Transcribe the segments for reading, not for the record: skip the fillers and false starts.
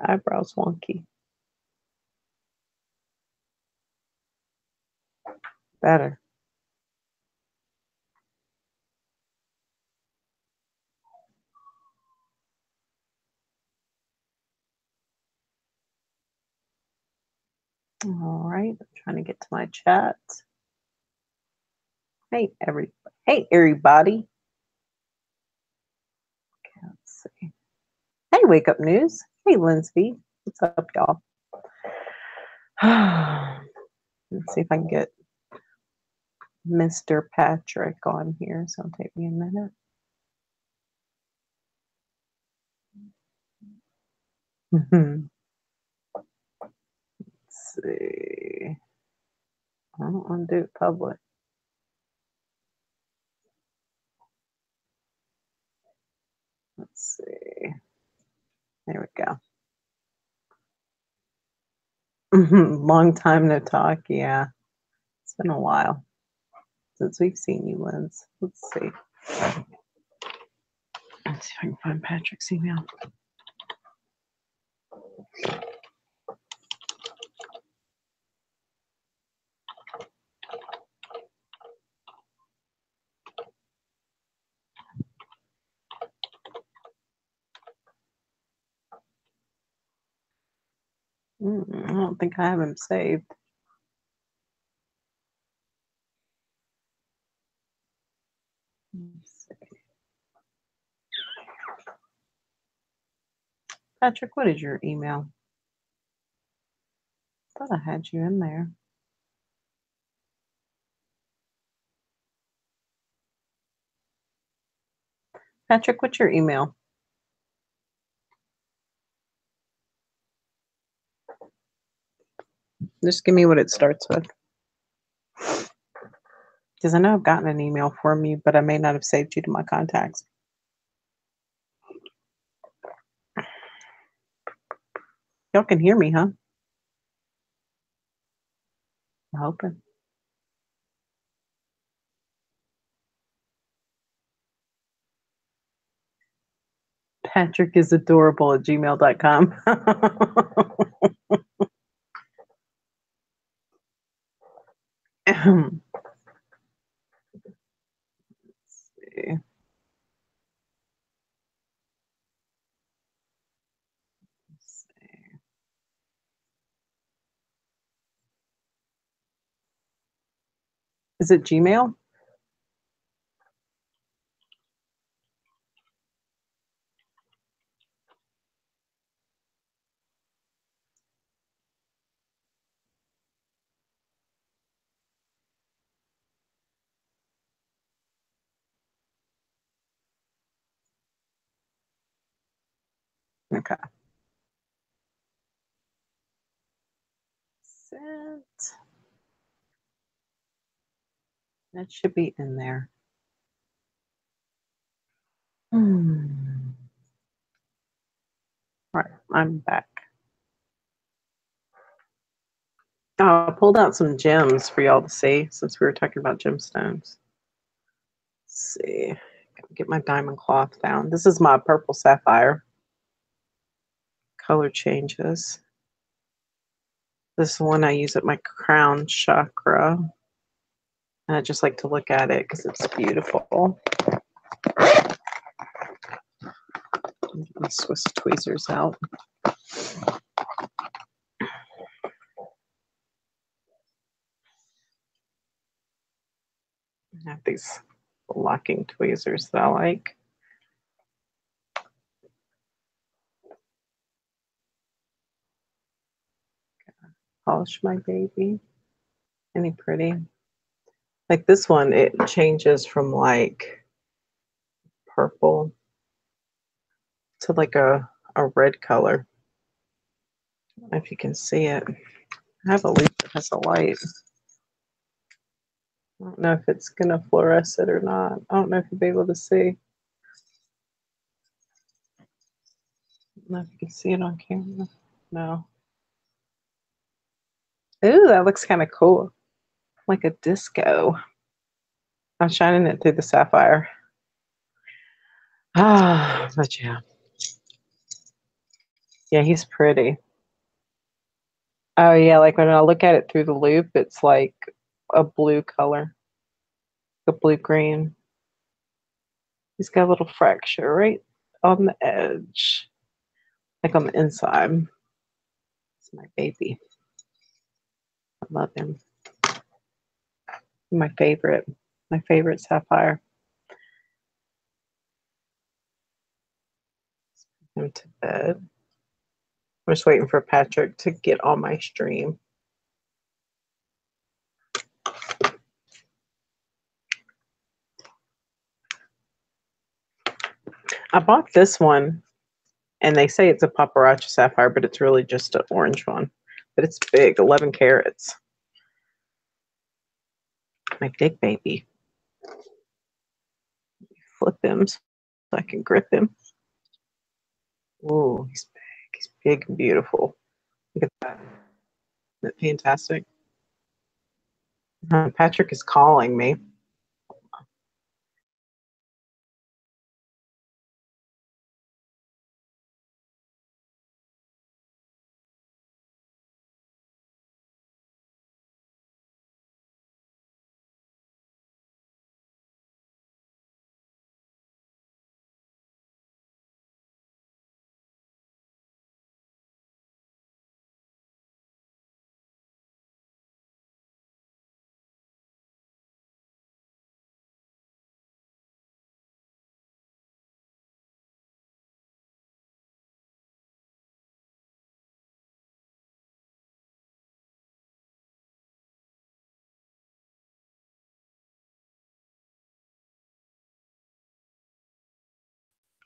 Eyebrows wonky. Better. All right, I'm trying to get to my chat. Hey, everybody. Okay, let's see. Hey, Wake Up News. Hey, Lindsay. What's up, y'all? Let's see if I can get Mr. Patrick on here. So it'll take me a minute. Let's see. I don't want to do it public. Let's see. There we go. Long time no talk. Yeah, it's been a while since we've seen you, Linz. Let's see. Let's see if I can find Patrick's email. I don't think I have him saved. Let's see. Patrick, what is your email? I thought I had you in there. Patrick, what's your email? Just give me what it starts with. Because I know I've gotten an email from you, but I may not have saved you to my contacts. Y'all can hear me, huh? I'm hoping. Patrick is adorable at gmail.com. Let's see. Let's see. Is it Gmail? Okay. Sent. That should be in there. All right, I'm back. I pulled out some gems for y'all to see since we were talking about gemstones. Let's see. Get my diamond cloth down. This is my purple sapphire. Color changes. This is one I use at my crown chakra. And I just like to look at it because it's beautiful. Get my Swiss tweezers out. I have these locking tweezers that I like. Polish my baby. Any pretty? Like this one, it changes from like purple to like a red color. I don't know if you can see it. I have a leaf that has a light. I don't know if it's gonna fluoresce it or not. I don't know if you'll be able to see. I don't know if you can see it on camera. No. Ooh, that looks kind of cool. Like a disco. I'm shining it through the sapphire. But yeah. Yeah, he's pretty. Oh yeah, like when I look at it through the loop, it's like a blue color, a blue green. He's got a little fracture right on the edge, like on the inside. It's my baby. I love him. My favorite sapphire. Put him to bed. I'm just waiting for Patrick to get on my stream. I bought this one, and they say it's a paparazzi sapphire, but it's really just an orange one. But it's big, 11 carats. My big baby. Flip him so I can grip him. Ooh, he's big. He's big and beautiful. Look at that. Isn't that fantastic? Patrick is calling me.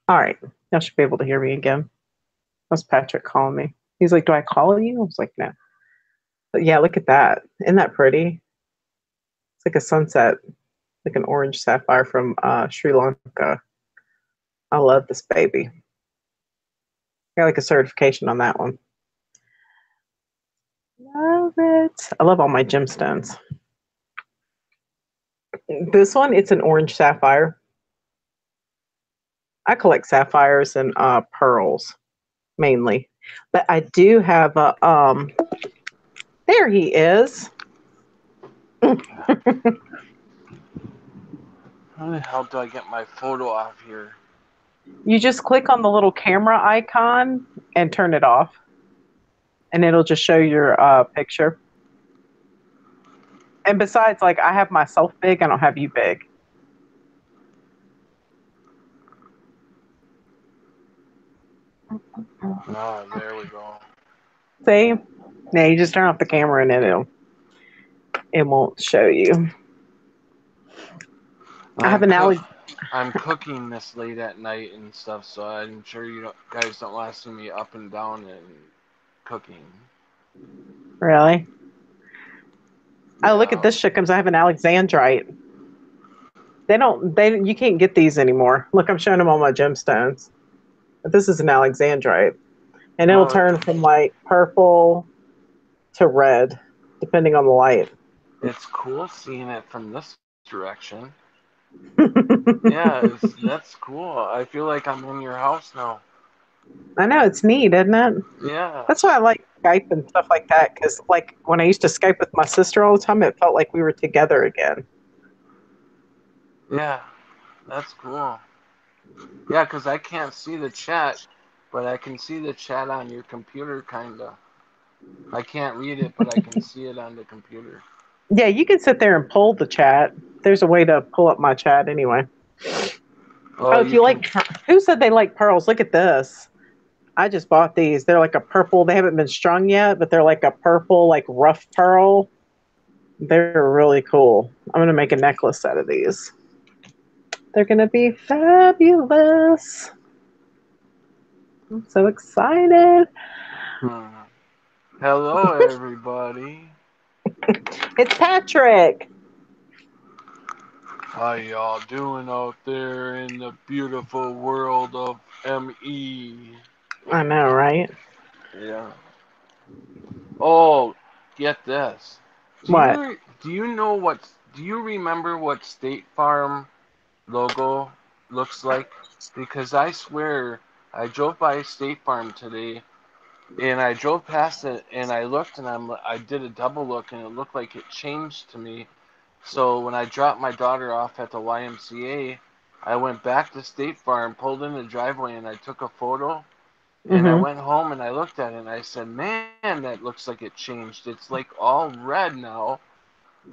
All right. Y'all should be able to hear me again. That's Patrick calling me. He's like, "Do I call you?" I was like, "No." But yeah, look at that. Isn't that pretty? It's like a sunset, like an orange sapphire from Sri Lanka. I love this baby. I got like a certification on that one. Love it. I love all my gemstones. This one, it's an orange sapphire. I collect sapphires and pearls mainly, but I do have a. There he is. How the hell do I get my photo off here? You just click on the little camera icon and turn it off, and it'll just show your picture. And besides, like I have myself big, I don't have you big. Oh, there we go. See? Yeah, you just turn off the camera and it won't show you. I have an I'm cooking this late at night and stuff, so I'm sure you guys don't want to see me up and down and cooking. Really? Yeah. Oh, look at this shit comes. I have an alexandrite. You can't get these anymore. Look, I'm showing them all my gemstones. But this is an alexandrite. And it'll turn from like purple to red, depending on the light. It's cool seeing it from this direction. Yeah, that's cool. I feel like I'm in your house now. I know, it's neat, isn't it? Yeah. That's why I like Skype and stuff like that, because like when I used to Skype with my sister all the time, it felt like we were together again. Yeah, that's cool. Yeah, because I can't see the chat, but I can see the chat on your computer, kinda. I can't read it, but I can see it on the computer. Yeah, you can sit there and pull the chat. There's a way to pull up my chat anyway. Oh, if you like, who said they like pearls? Look at this. I just bought these. They're like a purple. They haven't been strung yet, but they're like a purple, like rough pearl. They're really cool. I'm going to make a necklace out of these. They're going to be fabulous. I'm so excited. Hello, everybody. It's Patrick. How y'all doing out there in the beautiful world of ME? I know, right? Yeah. Oh, get this. What? Do you remember what State Farm logo looks like? because I swear I drove by State Farm today and I drove past it and I looked and I did a double look and it looked like it changed to me. So when I dropped my daughter off at the YMCA, I went back to State Farm, pulled in the driveway, and I took a photo. And I Mm-hmm. went home and I looked at it and I said, "Man, that looks like it changed. It's like all red now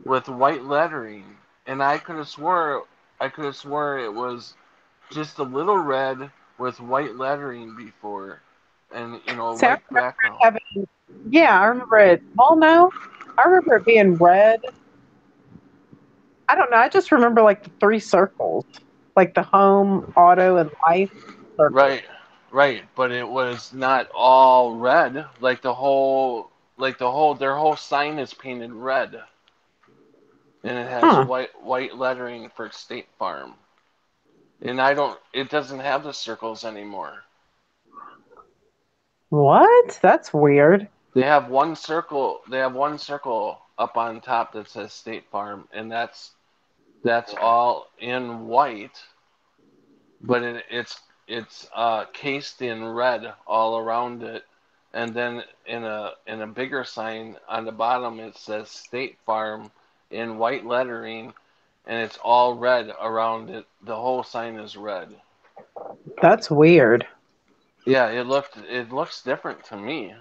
with white lettering." And I could have swore it was just a little red with white lettering before, and See, I white remember it background. having, yeah, I remember it. Well, no, I remember it being red. I don't know. I just remember like the three circles, like the home, auto, and life circles. Right, right. But it was not all red. Their whole sign is painted red, and it has Huh. white lettering for State Farm. And I don't. It doesn't have the circles anymore. What? That's weird. They have one circle. They have one circle up on top that says State Farm, and that's all in white, but it's cased in red all around it, and then in a bigger sign on the bottom it says State Farm in white lettering, and it's all red around it. The whole sign is red. That's weird. Yeah, it looks different to me.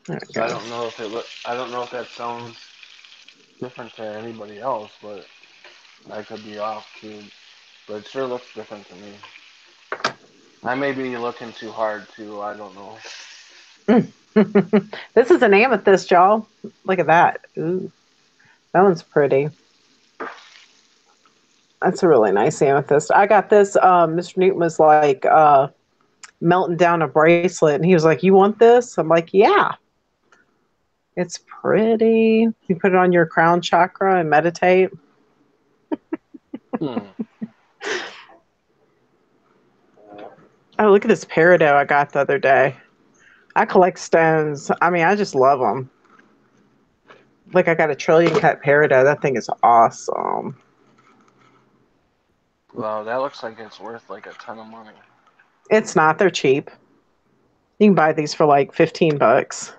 There we So go. I don't know if that sounds different to anybody else, but I could be off too. But it sure looks different to me. I may be looking too hard too. I don't know. This is an amethyst, y'all. Look at that. Ooh, that one's pretty. That's a really nice amethyst. I got this. Mr. Newton was like melting down a bracelet, and he was like, "You want this?" I'm like, "Yeah." It's pretty. You put it on your crown chakra and meditate. Hmm. Oh, look at this peridot I got the other day. I collect stones. I mean, I just love them. Like, I got a trillion cut peridot. That thing is awesome. Well, that looks like it's worth like a ton of money. It's not. They're cheap. You can buy these for like $15.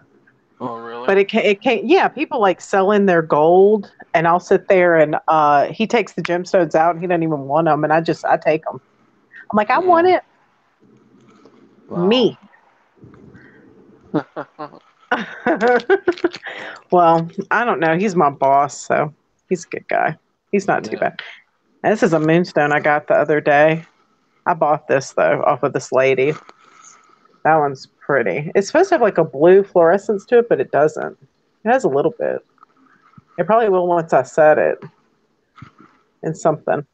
Oh, really? But it can't, yeah, people like selling their gold, and I'll sit there and he takes the gemstones out and he doesn't even want them. And I take them. I'm like, I want Mm. it. Wow. Me. Well, I don't know. He's my boss, so he's a good guy. He's not too Yeah. bad. And this is a moonstone I got the other day. I bought this though off of this lady. That one's pretty. It's supposed to have like a blue fluorescence to it, but it doesn't. It has a little bit. It probably will once I set it in something.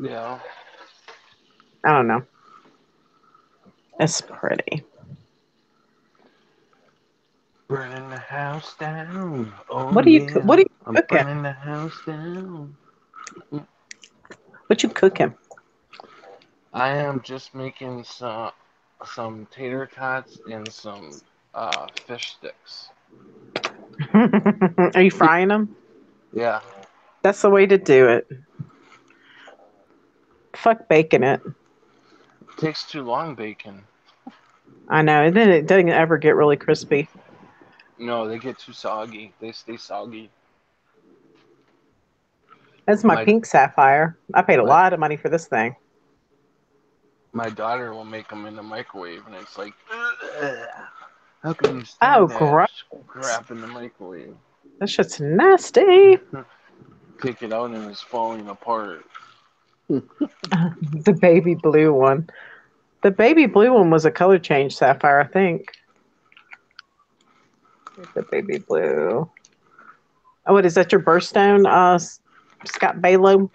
Yeah. I don't know. It's pretty. Burning the house down. Oh What are you yeah. what are you I'm cooking? burning the house down. What you cooking? I am just making some tater tots and some fish sticks. Are you frying them? Yeah. That's the way to do it. Fuck baking it. It takes too long baking. I know. And then it doesn't ever get really crispy. No, they get too soggy. They stay soggy. That's my My pink sapphire. I paid a my lot of money for this thing. my daughter will make them in the microwave, and it's like, ugh, how can you Oh, stand that gross. crap in the microwave? That shit's nasty. Take it out and it's falling apart. The baby blue one. The baby blue one was a color change sapphire, I think. The baby blue. Oh, what is that? Your birthstone, Scott Balo?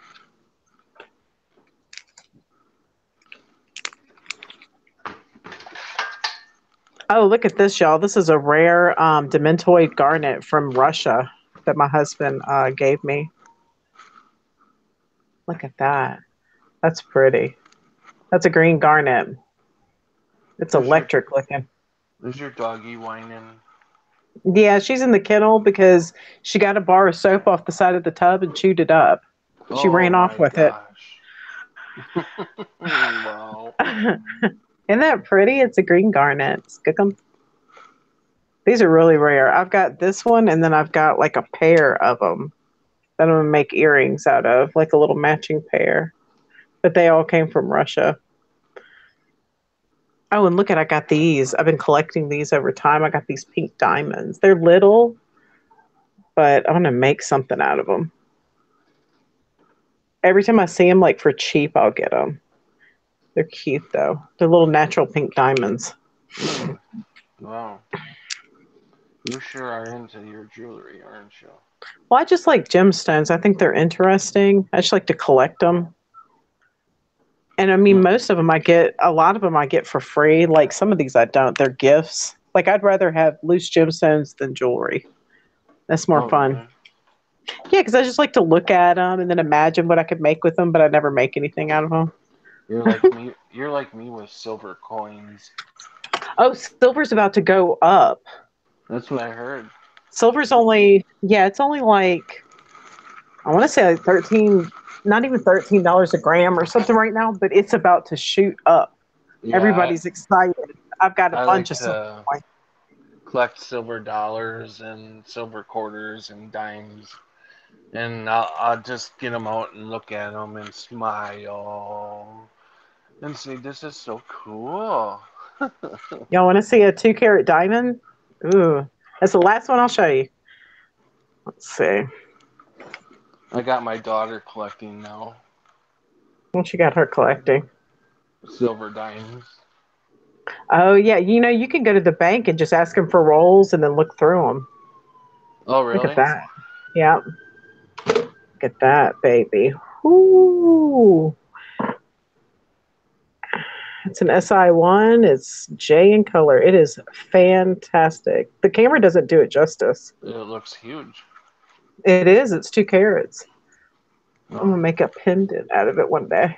Oh, look at this, y'all. This is a rare dementoid garnet from Russia that my husband gave me. Look at that. That's pretty. That's a green garnet. It's Is your electric looking. is your doggy whining? Yeah, she's in the kennel because she got a bar of soap off the side of the tub and chewed it up. She Oh ran off my with it. gosh. Wow. Isn't that pretty? It's a green garnet. Skookum. These are really rare. I've got this one, and then I've got like a pair of them that I'm gonna make earrings out of, like a little matching pair. But they all came from Russia. Oh, and look at I got these. I've been collecting these over time. I got these pink diamonds. They're little, but I'm gonna make something out of them. Every time I see them, like for cheap, I'll get them. They're cute though. They're little natural pink diamonds. Mm. Wow. You sure are into your jewelry, aren't you? Well, I just like gemstones. I think they're interesting. I just like to collect them. And I mean, Mm. most of them I get, a lot of them I get for free. Like some of these I don't. They're gifts. Like I'd rather have loose gemstones than jewelry. That's more Oh, fun. really? Yeah, because I just like to look at them and then imagine what I could make with them, but I never make anything out of them. You're like me. You're like me with silver coins. Oh, silver's about to go up. That's what I heard. Silver's only, yeah, it's only like, I want to say like 13, not even $13 a gram or something right now, but it's about to shoot up. Yeah, Everybody's excited. I've got a I bunch like of silver to coins. collect silver dollars and silver quarters and dimes, and I'll just get them out and look at them and smile and say, "This is so cool." Y'all want to see a 2 carat diamond? Ooh, that's the last one I'll show you. Let's see. I got my daughter collecting now, What you got her collecting? silver dimes. Oh, yeah. You know, you can go to the bank and just ask them for rolls and then look through them. Oh, Look at really? that. Yeah. Look at that, baby. Ooh. It's an SI1. It's J in color. It is fantastic. The camera doesn't do it justice. It looks huge. It is. It's 2 carats. I'm Oh, gonna make a pendant out of it one day.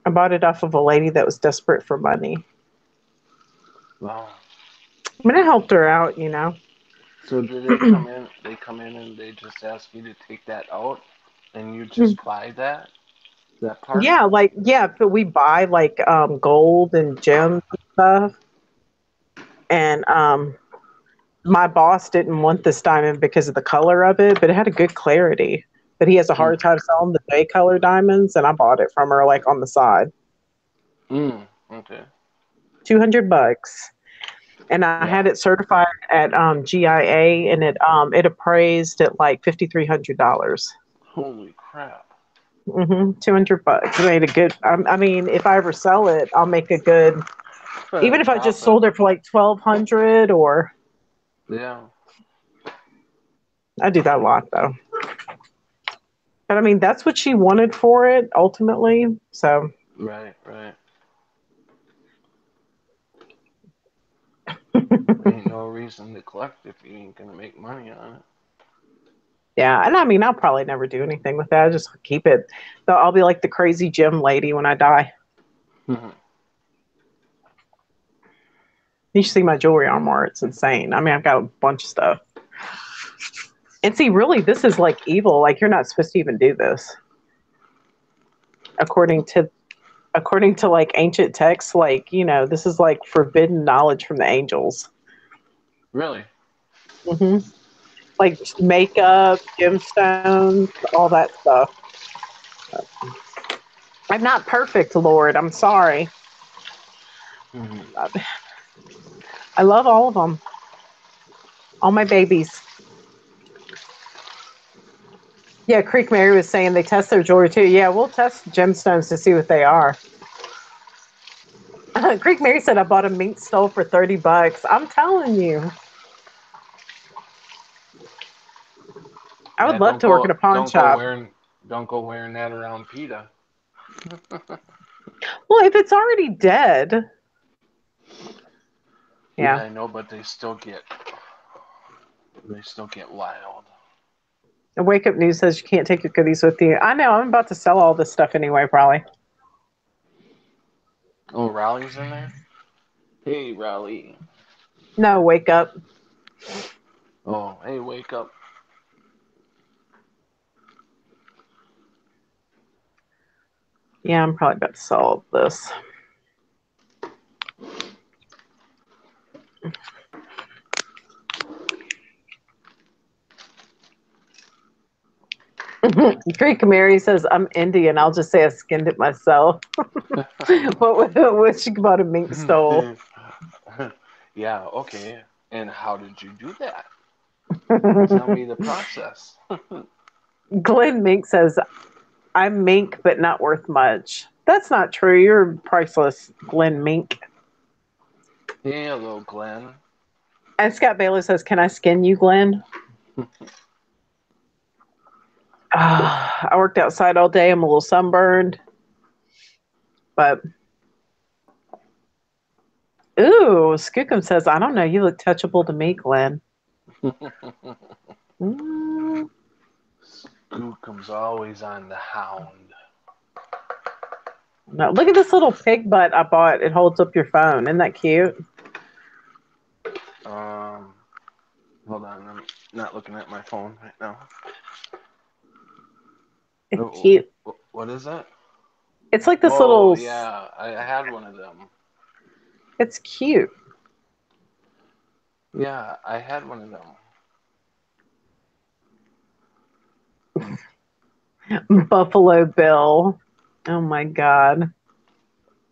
I bought it off of a lady that was desperate for money. wow. I mean, I helped her out, you know. So do they come in? They come in and they just ask you to take that out, and you just buy that part? Yeah, like yeah, but we buy like gold and gems and stuff. And my boss didn't want this diamond because of the color of it, but it had a good clarity. But he has a Mm. hard time selling the J color diamonds, and I bought it from her like on the side. Mm. Okay. $200. And I had Wow. it certified at GIA, and it appraised at like $5,300. Holy crap. $200. I made a good. I mean, if I ever sell it, I'll make a good. Even if I just Profit. sold it for like 1,200, or Yeah. I do that a lot though. But I mean, that's what she wanted for it ultimately. So Right. Right. Ain't no reason to collect if you ain't gonna make money on yeah, and I mean, I'll probably never do anything with that. I'll just keep it. So I'll be like the crazy gym lady when I die. it. You should see my jewelry armoire. It's insane. I mean, I've got a bunch of stuff. And see, really, this is like evil. Like you're not supposed to even do this, according to like ancient texts. Like this is like forbidden knowledge from the angels. Really? hmm Like makeup, gemstones, all that stuff. I'm not perfect, Lord. I'm sorry. Hmm. I love all of them. All my babies. Yeah, Creek Mary was saying they test their jewelry too. Yeah, we'll test gemstones to see what they are. Creek Mary said I bought a mink stole for $30. I'm telling you, I Yeah. would love to work at a pawn shop. Don't go wearing that around PETA. Well, if it's already dead, Yeah, yeah. I know, but they still get wild. The Wake Up News says you can't take your goodies with you. I know. I'm about to sell all this stuff anyway, probably. Oh, Raleigh's in there? Hey, Raleigh. No, wake up. Oh, hey, wake up. Yeah, I'm probably about to solve this. Greek Mary says, I'm Indian. I'll just say I skinned it myself. What she bought a mink stole. Yeah, okay. And how did you do that? Tell me the process. Glenn Mink says, I'm mink, but not worth much. That's not true. You're priceless, Glenn Mink. Hey, hello, Glenn. And Scott Baylor says, can I skin you, Glenn? I worked outside all day. I'm a little sunburned. But, ooh, Skookum says, I don't know. You look touchable to me, Glenn. Skookum's always on the hound. No, look at this little pig butt I bought. It holds up your phone. Isn't that cute? Hold on. I'm not looking at my phone right now. It's Oh, cute. what is that? It's like this Oh, little. yeah. I had one of them. It's cute. Yeah, I had one of them. Buffalo Bill. Oh my God.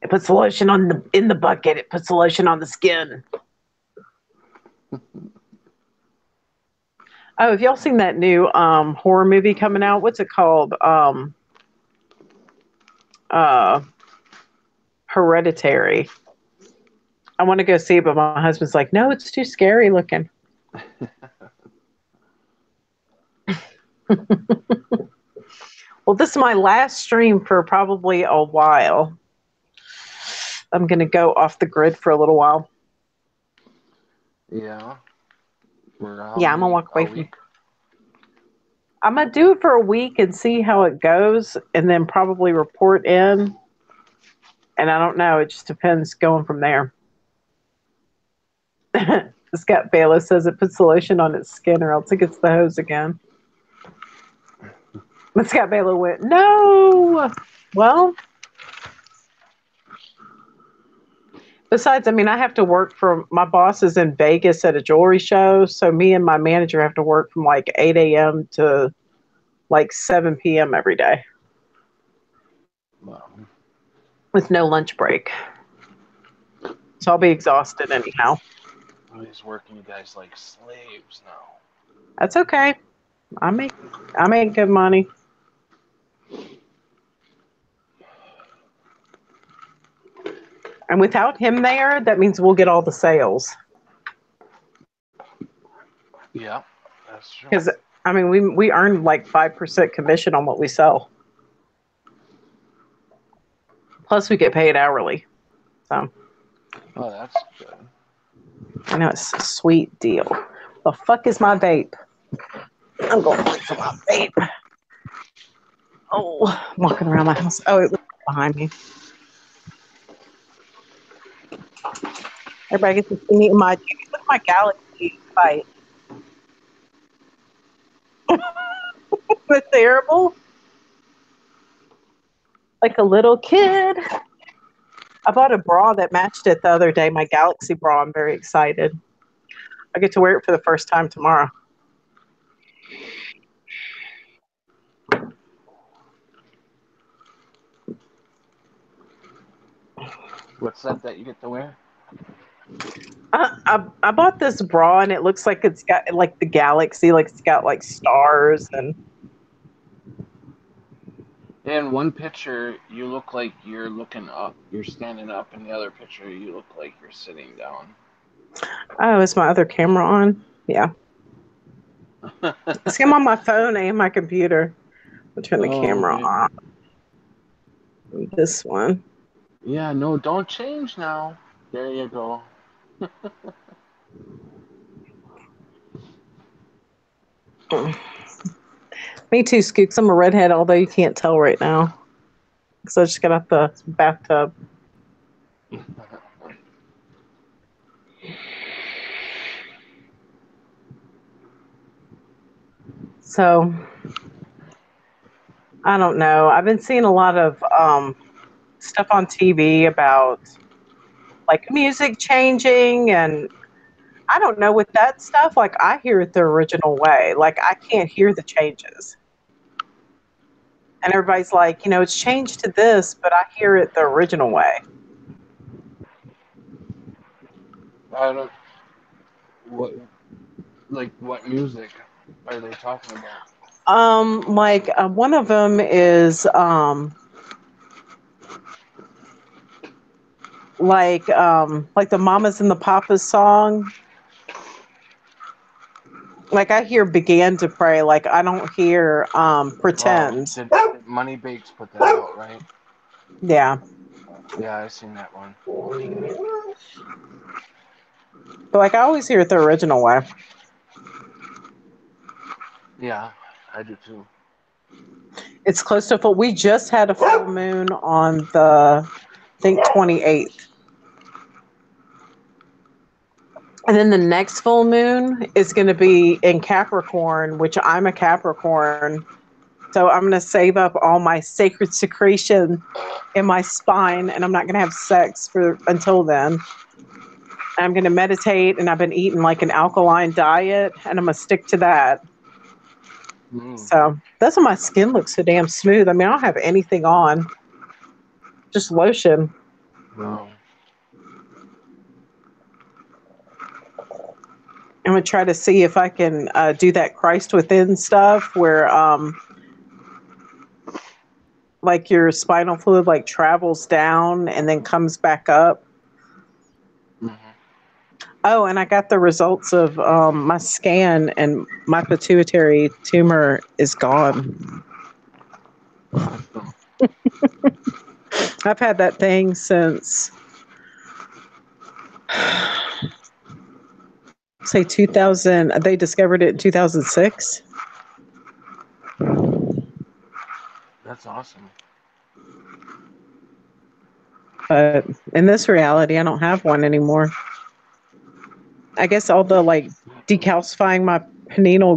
It puts lotion in the bucket. It puts lotion on the skin. Oh, have y'all seen that new horror movie coming out? What's it called? Hereditary. I want to go see it, but my husband's like, no, it's too scary looking. Well, this is my last stream for probably a while. I'm going to go off the grid for a little while. Yeah. Yeah, I'm going to walk away from. I'm going to do it for a week and see how it goes and then probably report in. And I don't know. It just depends going from there. Scott Bayless says it puts the lotion on its skin or else it gets the hose again. But Scott Baylor went, no. Well, besides, I mean, I have to work from, my boss is in Vegas at a jewelry show. So me and my manager have to work from like 8 a.m. to like 7 p.m. every day. Wow. With no lunch break. So I'll be exhausted anyhow. Oh, he's working you guys like slaves now. That's okay. I make good money. And without him there, that means we'll get all the sales. Yeah, that's true. Because I mean, we earn like 5% commission on what we sell. Plus, we get paid hourly. So. Oh, that's good. I know it's a sweet deal. The fuck is my vape? I'm going to look for my vape. Oh, I'm walking around my house. Oh, it was behind me. Everybody gets to see me in my look at my Galaxy fight. It's terrible. Like a little kid. I bought a bra that matched it the other day, my Galaxy bra. I'm very excited. I get to wear it for the first time tomorrow. What's that you get to wear? I bought this bra and it looks like it's got like the galaxy, like it's got like stars and. In one picture, you look like you're looking up. You're standing up. In the other picture, you look like you're sitting down. Oh, is my other camera on? Yeah. See, I'm on my phone and my computer. I'll turn the camera Okay. on. This one. Yeah, no, don't change now. There you go. Me too, Skooks. I'm a redhead, although you can't tell right now. Because I just got out the bathtub. So I don't know. I've been seeing a lot of stuff on TV about like music changing, and I don't know with that stuff. Like I hear it the original way. Like I can't hear the changes. And everybody's like, it's changed to this, but I hear it the original way. I don't. What what music are they talking about? Like one of them is like the Mamas and the Papas song. Like I hear "Began to Pray." Like I don't hear Oh, "Pretend." did Money Bakes put that out, right? Yeah, Yeah, I seen that one. but like I always hear it the original way. Yeah, I do too. It's close to full. We just had a full moon on the, I think, 28th. And then the next full moon is going to be in Capricorn, which I'm a Capricorn. So I'm going to save up all my sacred secretion in my spine, and I'm not going to have sex for until then. I'm going to meditate, and I've been eating like an alkaline diet, and I'm going to stick to that. Mm. So that's why my skin looks so damn smooth. I mean, I don't have anything on, just lotion. Wow. I'm going to try to see if I can do that Christ within stuff where like your spinal fluid like travels down and then comes back up. Mm-hmm. Oh, and I got the results of my scan, and my pituitary tumor is gone. Awesome. I've had that thing since, say, 2000. They discovered it in 2006. That's awesome. But in this reality, I don't have one anymore. I guess all the like decalcifying my pineal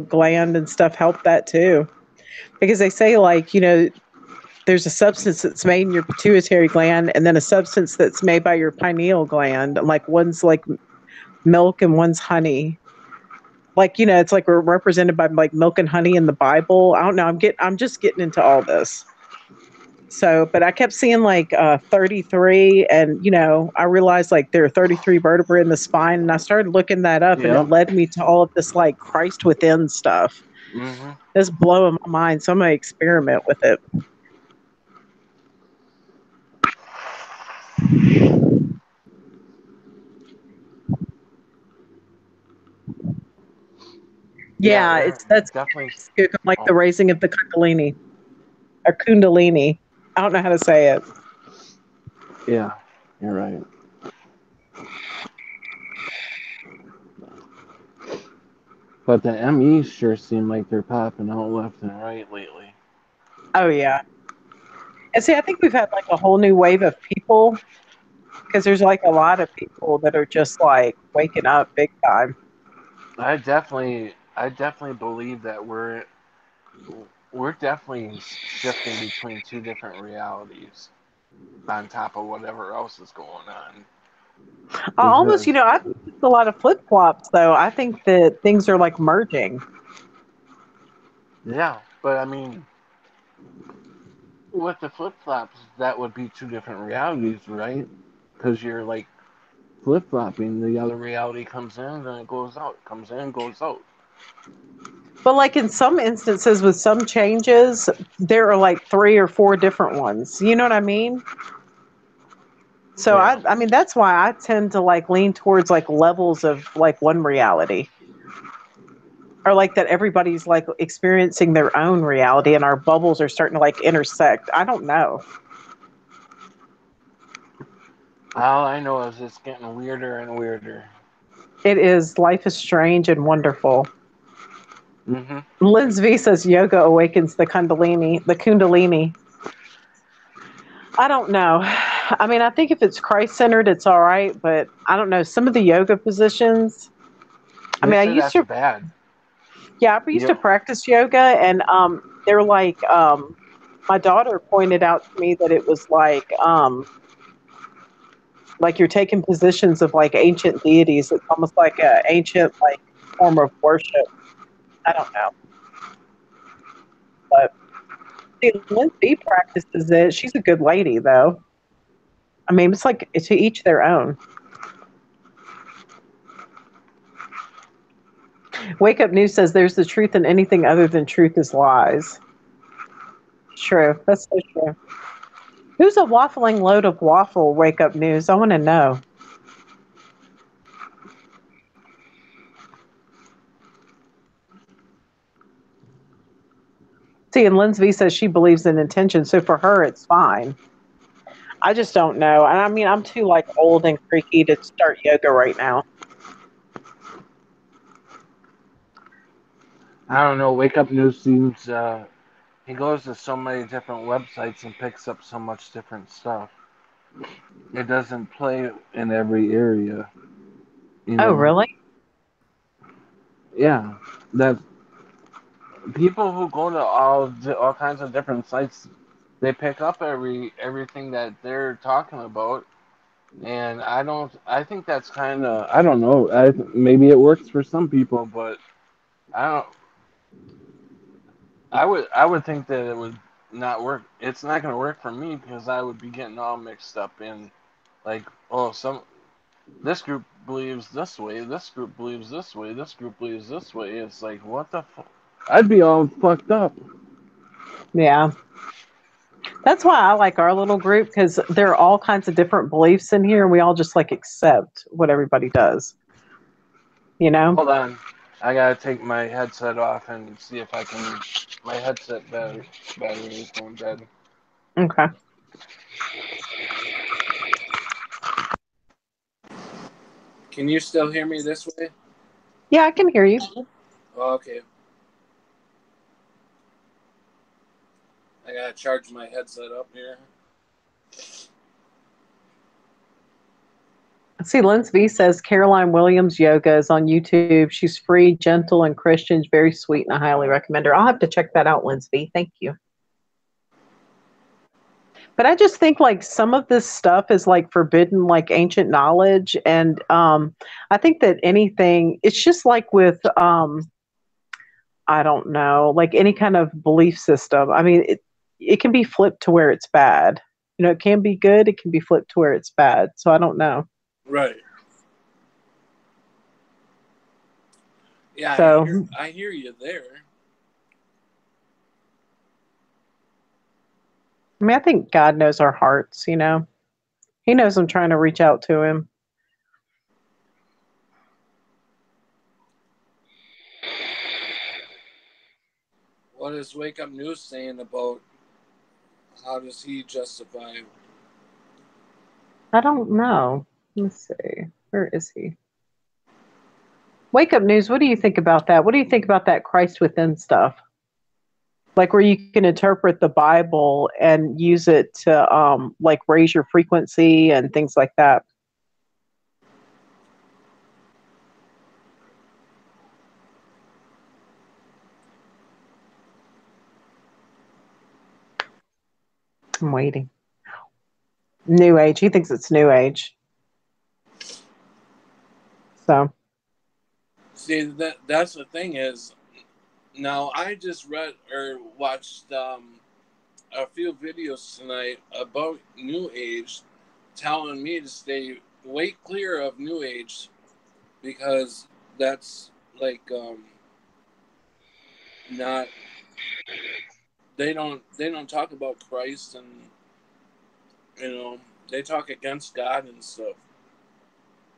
gland and stuff helped that too. Because they say, like, there's a substance that's made in your pituitary gland and then a substance that's made by your pineal gland. Like one's like milk and one's honey. Like, it's like we're represented by like milk and honey in the Bible. I don't know. I'm just getting into all this. So, but I kept seeing like 33, and I realized like there are 33 vertebrae in the spine, and I started looking that up, and it Yep. led me to all of this like Christ within stuff. Mm-hmm. It's blowing my mind, so I'm gonna experiment with it. Yeah, Yeah, they're that's definitely. like the Oh, raising of the Kundalini or Kundalini. I don't know how to say it. yeah, you're right. But the MEs sure seem like they're popping out left and right lately. Oh yeah, and see, I think we've had like a whole new wave of people because there's like a lot of people that are just like waking up big time. I definitely believe that we're definitely shifting between two different realities on top of whatever else is going on. I almost, Because I think it's a lot of flip flops though. I think that things are like merging. yeah, but I mean, with the flip flops, that would be two different realities, right? Because you're like flip flopping, the other reality comes in, then it goes out, comes in, goes out. But like in some instances with some changes, there are like three or four different ones. You know what I mean? So Yeah. I mean that's why I tend to like lean towards like levels of like one reality. Or like that everybody's like experiencing their own reality and our bubbles are starting to like intersect. I don't know. All I know is it's getting weirder and weirder. It is, life is strange and wonderful. Mm-hmm. Liz V says yoga awakens the kundalini. I don't know. I mean, I think if it's Christ centered, it's all right, but I don't know. Some of the yoga positions, I They mean, I say used that's to, bad. Yeah, I used to Yep. practice yoga, and they're my daughter pointed out to me that it was like you're taking positions of like ancient deities. It's almost like a ancient like form of worship. I don't know, but see, Lindsay practices it. She's a good lady, though. I mean, it's like to each their own. Wake Up News says there's the truth, and anything other than truth is lies. True. That's so true. Who's a waffling load of waffle? Wake Up News. I want to know. See, and Lindsay says she believes in intention, so for her it's fine. I just don't know. And I mean, I'm too like old and creaky to start yoga right now. I don't know. Wake Up News seems he goes to so many different websites and picks up so much different stuff. It doesn't play in every area, you Oh, know. really? Yeah, that people who go to all kinds of different sites, they pick up everything that they're talking about, and I think that's kind of, I don't know. Maybe it works for some people, but I don't. I would think that it would not work. It's not going to work for me because I would be getting all mixed up in like, oh, some this group believes this way, this group believes this way, this group believes this way. It's like, what the fuck? I'd be all fucked up. Yeah. That's why I like our little group because there are all kinds of different beliefs in here, and we all just like accept what everybody does. You know? Hold on. I gotta take my headset off and see if I can. My headset battery is going dead. Okay. Can you still hear me this way? Yeah, I can hear you. Oh, okay. I gotta charge my headset up here. See, Lindsay V says Caroline Williams yoga is on YouTube. She's free, gentle, and Christian, very sweet, and I highly recommend her. I'll have to check that out, Lindsay V. Thank you. But I just think like some of this stuff is like forbidden, like ancient knowledge, and I think that anything, it's just like with I don't know, like any kind of belief system. I mean, it can be flipped to where it's bad. You know, it can be good. It can be flipped to where it's bad. So I don't know. Right. Yeah, So I hear you there. I mean, I think God knows our hearts. You know, He knows I'm trying to reach out to Him. What is Wake Up News saying about how does he justify? I don't know. Let's see. Where is he? Wake Up News. What do you think about that? What do you think about that Christ within stuff? Like where you can interpret the Bible and use it to like raise your frequency and things like that. I'm waiting. New Age. He thinks it's New Age. So See, that's the thing is, now I just read or watched a few videos tonight about New Age, telling me to stay way clear of New Age because that's like not they don't talk about Christ, and you know they talk against God and stuff.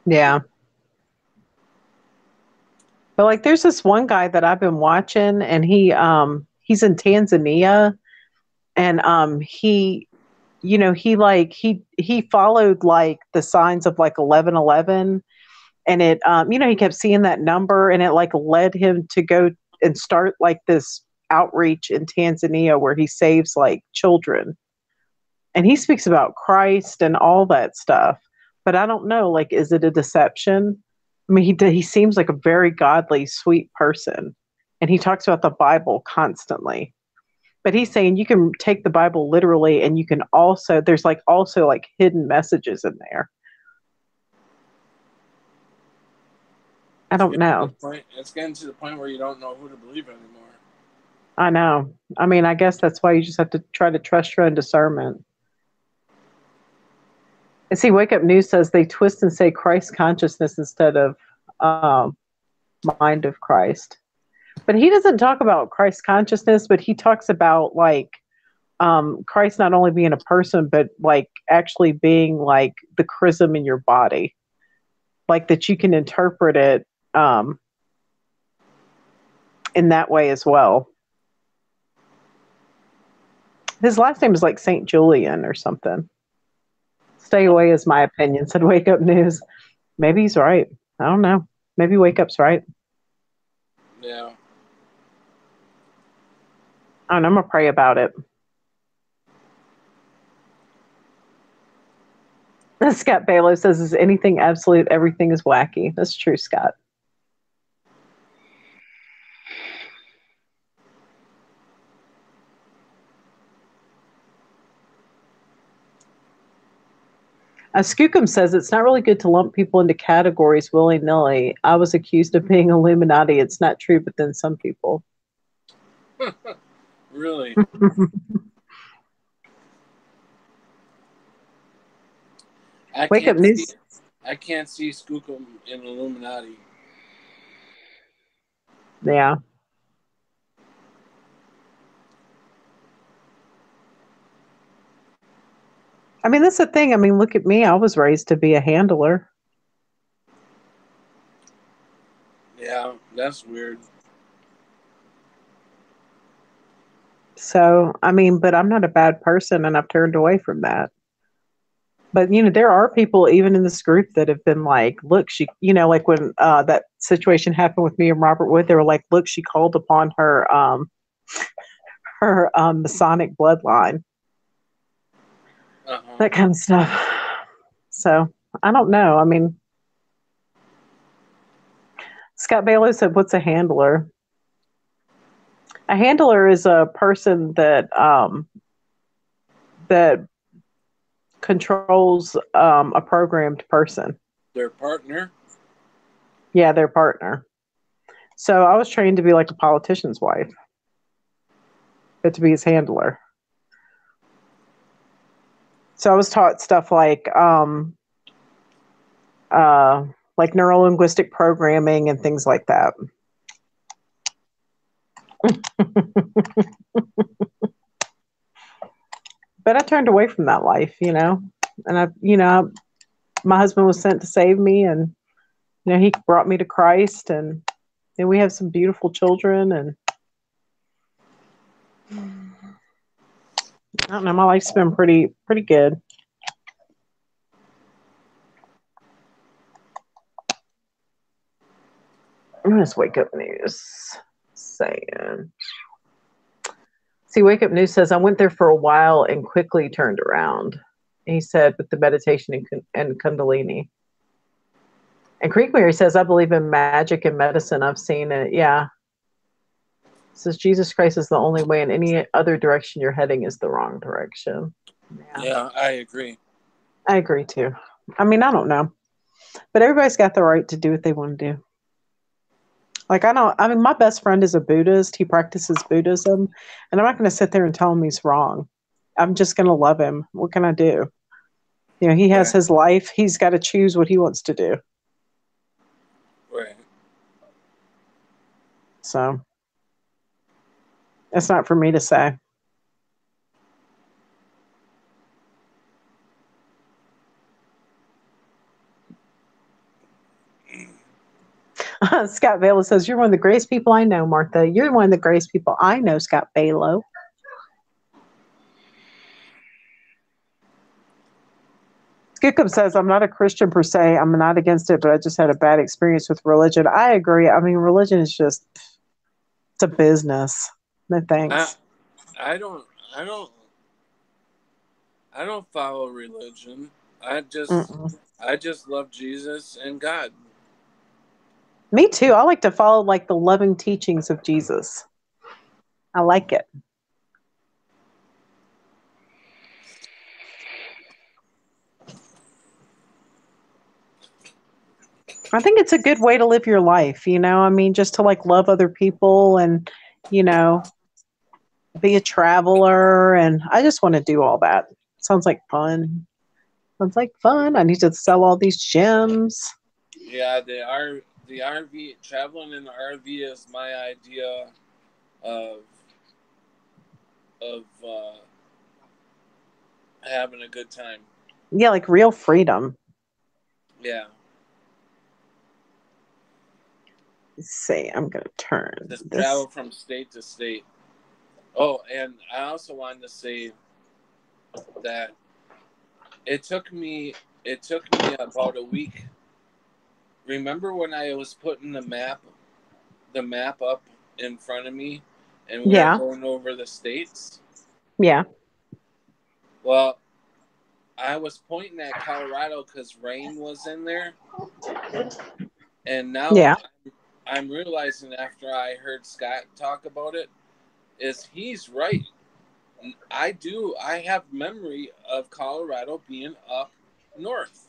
yeah. But like there's this one guy that I've been watching and he's in Tanzania and he you know he followed like the signs of like 1111 and it you know he kept seeing that number and it like led him to go and start like this outreach in Tanzania where he saves like children and he speaks about Christ and all that stuff but I don't know like is it a deception. I mean he seems like a very godly sweet person and he talks about the Bible constantly. But he's saying you can take the Bible literally, and you can also, there's like also like hidden messages in there. I don't know. It's getting to the point where you don't know who to believe anymore. I know. I mean, I guess that's why you just have to try to trust your own discernment. And see, Wake Up News says they twist and say Christ consciousness instead of mind of Christ. But he doesn't talk about Christ consciousness, but he talks about like Christ not only being a person, but like actually being like the chrism in your body, like that you can interpret it in that way as well. His last name is like St. Julian or something. Stay away is my opinion, said Wake Up News. Maybe he's right. I don't know. Maybe Wake Up's right. Yeah. I don't know. I'm going to pray about it. Scott Balo says, is anything absolute? Everything is wacky. That's true, Scott. Skookum says it's not really good to lump people into categories willy-nilly. I was accused of being Illuminati. It's not true, but then some people. Really? Wake Up News. I can't see Skookum in Illuminati. Yeah. I mean, that's the thing. I mean, look at me. I was raised to be a handler. Yeah, that's weird. So, I mean, but I'm not a bad person, and I've turned away from that. But, you know, there are people even in this group that have been like, look, she, you know, like when that situation happened with me and Robert Wood, they were like, look, she called upon her Masonic bloodline. Uh-huh. That kind of stuff. So, I don't know. I mean, Scott Baylor said, what's a handler? A handler is a person that that controls a programmed person. Their partner? Yeah, their partner. So I was trained to be like a politician's wife, but to be his handler. So I was taught stuff like neuro-linguistic programming and things like that. But I turned away from that life, you know, and my husband was sent to save me, and you know, he brought me to Christ, and we have some beautiful children, and I don't know, my life's been pretty good. I'm just Wake Up News saying. See, Wake Up News says, I went there for a while and quickly turned around. He said, with the meditation and Kundalini. And Creek Mary says, I believe in magic and medicine. I've seen it. Yeah. It says, Jesus Christ is the only way, and any other direction you're heading is the wrong direction. Yeah, I agree. I agree too. I mean, I don't know. But everybody's got the right to do what they want to do. Like, my best friend is a Buddhist. He practices Buddhism. And I'm not going to sit there and tell him he's wrong. I'm just going to love him. What can I do? You know, he has his life. He's got to choose what he wants to do. Right. So, it's not for me to say. Scott Balo says, you're one of the greatest people I know, Martha. You're one of the greatest people I know, Scott Balo. Skookum says, I'm not a Christian per se. I'm not against it, but I just had a bad experience with religion. I agree. I mean, religion is just, it's a business. No thanks. I don't follow religion. I just love Jesus and God. Me too. I like to follow like the loving teachings of Jesus. I like it. I think it's a good way to live your life, you know? I mean, just to like love other people and, you know, be a traveler. And I just want to do all that. Sounds like fun. Sounds like fun. I need to sell all these gems. Yeah, the RV, traveling in the RV is my idea of having a good time. Yeah, like real freedom. Yeah. Let's see, I'm going to turn Just this. travel from state to state. Oh, and I also wanted to say that it took me about a week. Remember when I was putting the map up in front of me and we were going over the states? Yeah. Well, I was pointing at Colorado because rain was in there. And now I'm realizing after I heard Scott talk about it, is he's right. I have memory of Colorado being up north.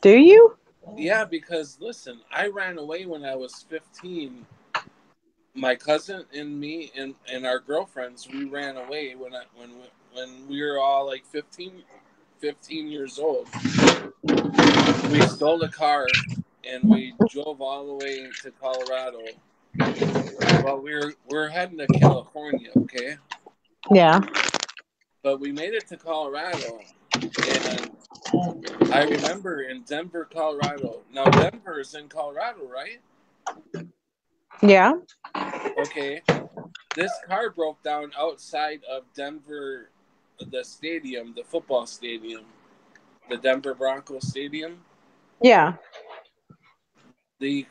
Do you? Yeah, because listen, I ran away when I was 15. My cousin and me and our girlfriends, we ran away when we were all like 15 years old. We stole a car and we drove all the way to Colorado. Well, we're heading to California, okay? Yeah. But we made it to Colorado, and I remember in Denver, Colorado. Now Denver is in Colorado, right? Yeah. Okay. This car broke down outside of Denver, the stadium, the football stadium, the Denver Broncos stadium. Yeah. The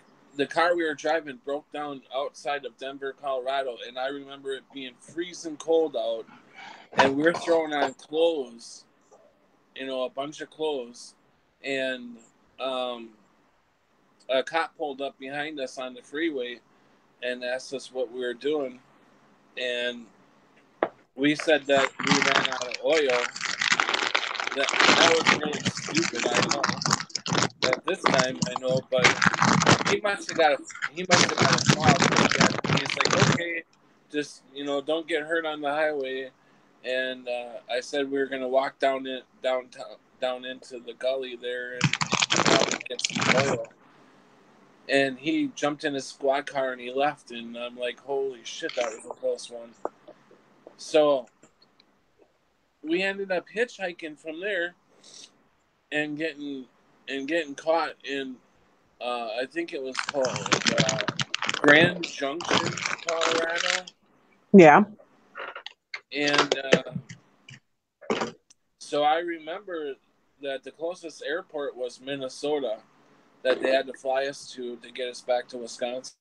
car we were driving broke down outside of Denver, Colorado, and I remember it being freezing cold out, and we're throwing on clothes, a bunch of clothes, and a cop pulled up behind us on the freeway and asked us what we were doing, and we said that we ran out of oil. That was really stupid, I know. At this time, I know, but he must have got a fob like that. He's like, okay, just don't get hurt on the highway. And I said we were gonna walk down into the gully there and probably get some oil. And he jumped in his squad car and he left. And I'm like, holy shit, that was a close one. So we ended up hitchhiking from there and getting caught in I think it was called Grand Junction, Colorado. Yeah. And so I remember that the closest airport was Minnesota that they had to fly us to get us back to Wisconsin.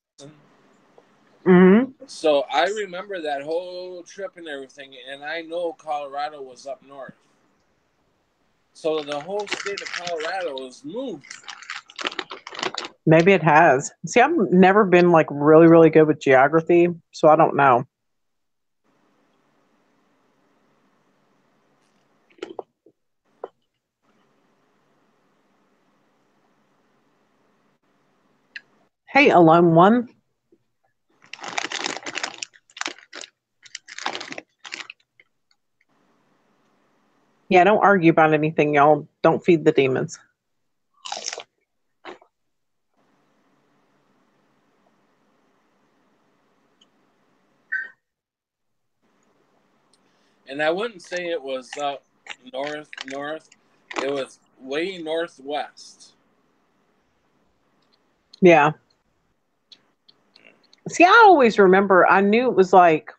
Mm-hmm. So I remember that whole trip and everything, and I know Colorado was up north. So the whole state of Colorado is moved. Maybe it has. See, I've never been like really, really good with geography, so I don't know. Hey, Alone One. Yeah, don't argue about anything, y'all. Don't feed the demons. And I wouldn't say it was up north. It was way northwest. Yeah. See, I always remember, I knew it was like,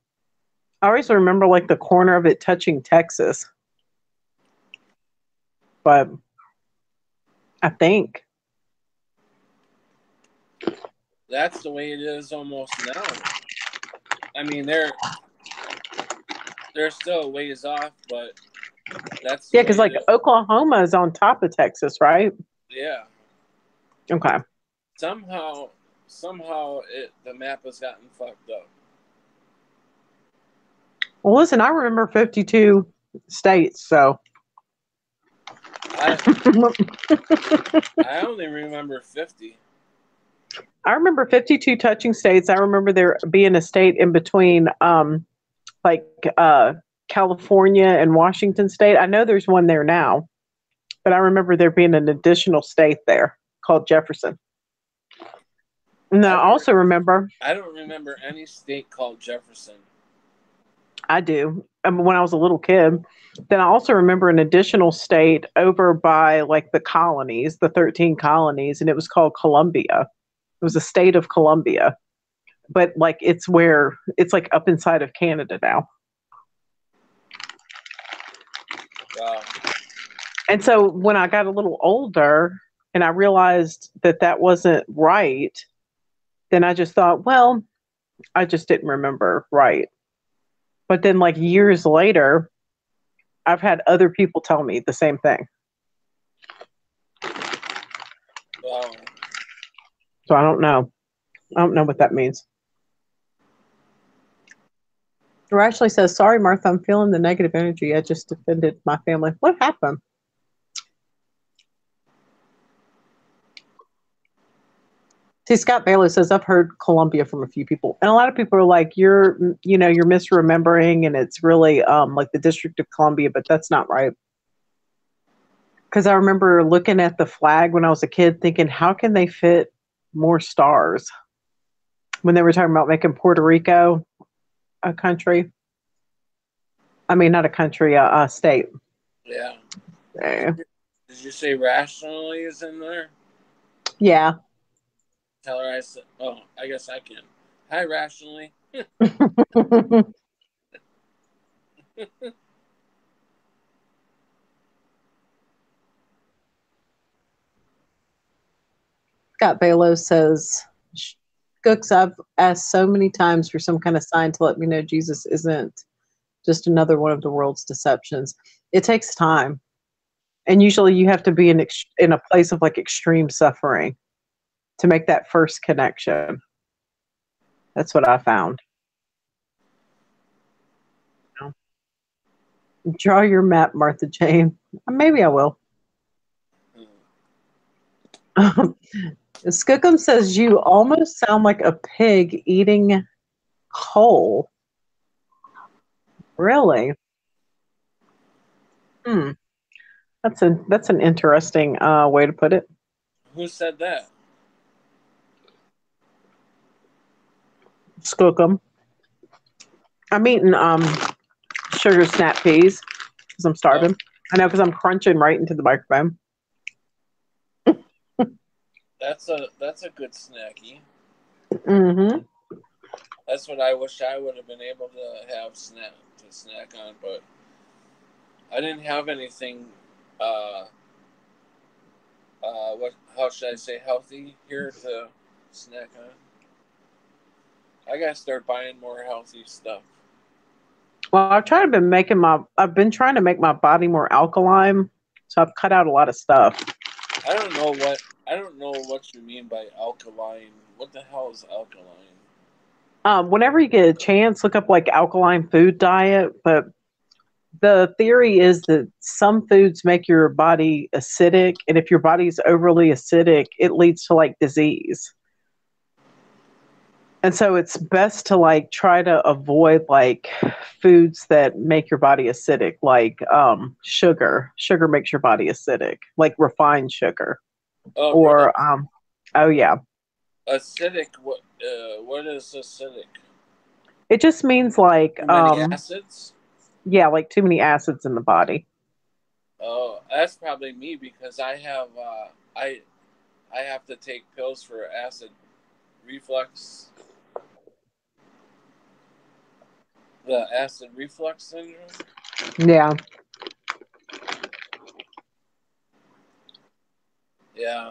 I always remember like the corner of it touching Texas. But I think. That's the way it is almost now. I mean, they're still a ways off, but that's the Yeah, because like Oklahoma is on top of Texas, right? Yeah. Okay. somehow the map has gotten fucked up. Well, listen, I remember 52 states, so. I only remember 50. I remember 52 touching states. I remember there being a state in between, like California and Washington State. I know there's one there now, but I remember there being an additional state there called Jefferson. And I also remember. I don't remember any state called Jefferson. I do. When I was a little kid. Then I also remember an additional state over by like the colonies, the 13 colonies, and it was called Columbia. It was a state of Columbia. But like it's like up inside of Canada now. Wow. And so when I got a little older and I realized that wasn't right, then I just thought, well, I just didn't remember right. But then like years later, I've had other people tell me the same thing. Wow. So I don't know. I don't know what that means. Ashley says, sorry, Martha, I'm feeling the negative energy. I just offended my family. What happened? See, Scott Bailey says, I've heard Columbia from a few people. And a lot of people are like, you're misremembering, and it's really like the District of Columbia, but that's not right. Because I remember looking at the flag when I was a kid thinking, how can they fit more stars? When they were talking about making Puerto Rico a country. I mean, not a country, a state. Yeah. Yeah. Did you say rationally is in there? Yeah. Tell her I said, oh, I guess I can. Hi, rationally. Scott Balo says, Gooks, I've asked so many times for some kind of sign to let me know Jesus isn't just another one of the world's deceptions. It takes time. And usually you have to be in a place of like extreme suffering to make that first connection. That's what I found. Draw your map, Martha Jane. Maybe I will. Skookum says you almost sound like a pig eating coal. Really? That's an interesting way to put it. Who said that? Skookum. I'm eating sugar snap peas because I'm starving. I know, because I'm crunching right into the microphone. That's a good snacky. Mm-hmm. That's what I wish I would have been able to have snack on, but I didn't have anything. How should I say, healthy here to snack on. I gotta start buying more healthy stuff. Well, I've been trying to make my body more alkaline, so I've cut out a lot of stuff. I don't know what you mean by alkaline. What the hell is alkaline? Whenever you get a chance, look up like alkaline food diet. But the theory is that some foods make your body acidic, and if your body's overly acidic, it leads to like disease. And so it's best to like try to avoid like foods that make your body acidic, like sugar. Sugar makes your body acidic, like refined sugar. Oh, Or really? Oh yeah. Acidic. What is acidic? It just means like Too many acids. Yeah, like too many acids in the body. Oh, that's probably me because I have to take pills for acid reflux. The acid reflux syndrome? Yeah. Yeah.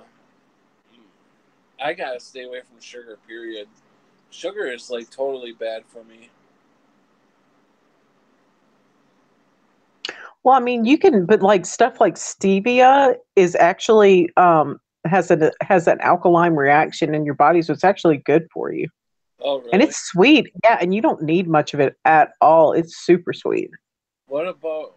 I gotta stay away from sugar, period. Sugar is like totally bad for me. Well, I mean, you can, but like stuff like stevia is actually has an alkaline reaction in your body, so it's actually good for you. Oh, really? And it's sweet. Yeah, and you don't need much of it at all. It's super sweet. What about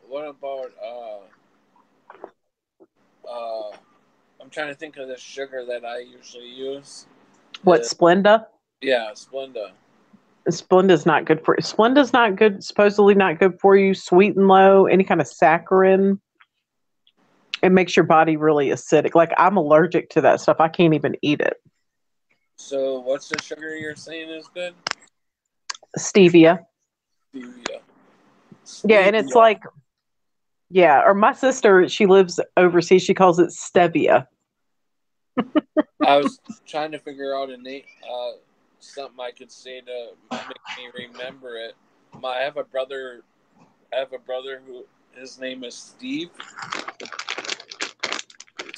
I'm trying to think of the sugar that I usually use. What, Splenda? Yeah, Splenda. Splenda's not good for you. Splenda's not good, supposedly not good for you. Sweet and low, any kind of saccharin. It makes your body really acidic. Like, I'm allergic to that stuff. I can't even eat it. So what's the sugar you're saying is good? Stevia. Stevia. Yeah, and it's like, yeah, or my sister, she lives overseas. She calls it stevia. I was trying to figure out a name, something I could say to make me remember it. I have a brother who his name is Steve.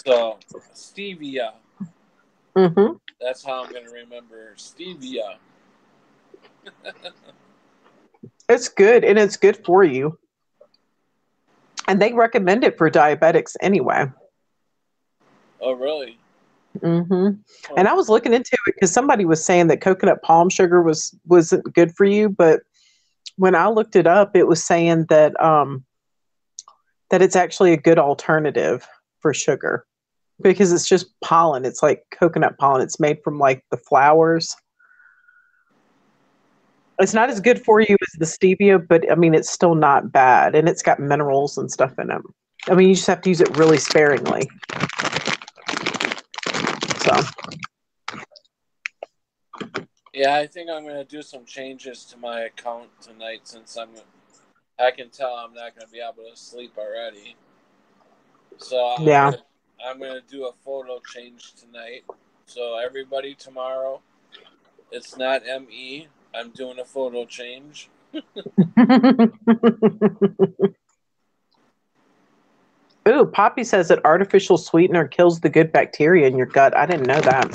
So stevia. Mm-hmm. That's how I'm gonna remember stevia. It's good, and it's good for you. And they recommend it for diabetics anyway. Oh, really? Mm-hmm. Oh. And I was looking into it because somebody was saying that coconut palm sugar wasn't good for you, but when I looked it up, it was saying that that it's actually a good alternative for sugar because it's just pollen. It's like coconut pollen. It's made from like the flowers. It's not as good for you as the stevia, but I mean, it's still not bad, and it's got minerals and stuff in it. I mean, you just have to use it really sparingly. So, Yeah, I think I'm gonna do some changes to my account tonight since I can tell I'm not gonna be able to sleep already. So yeah. I'm gonna do a photo change tonight. So everybody, tomorrow, it's not ME. I'm doing a photo change. Ooh, Poppy says that artificial sweetener kills the good bacteria in your gut. I didn't know that.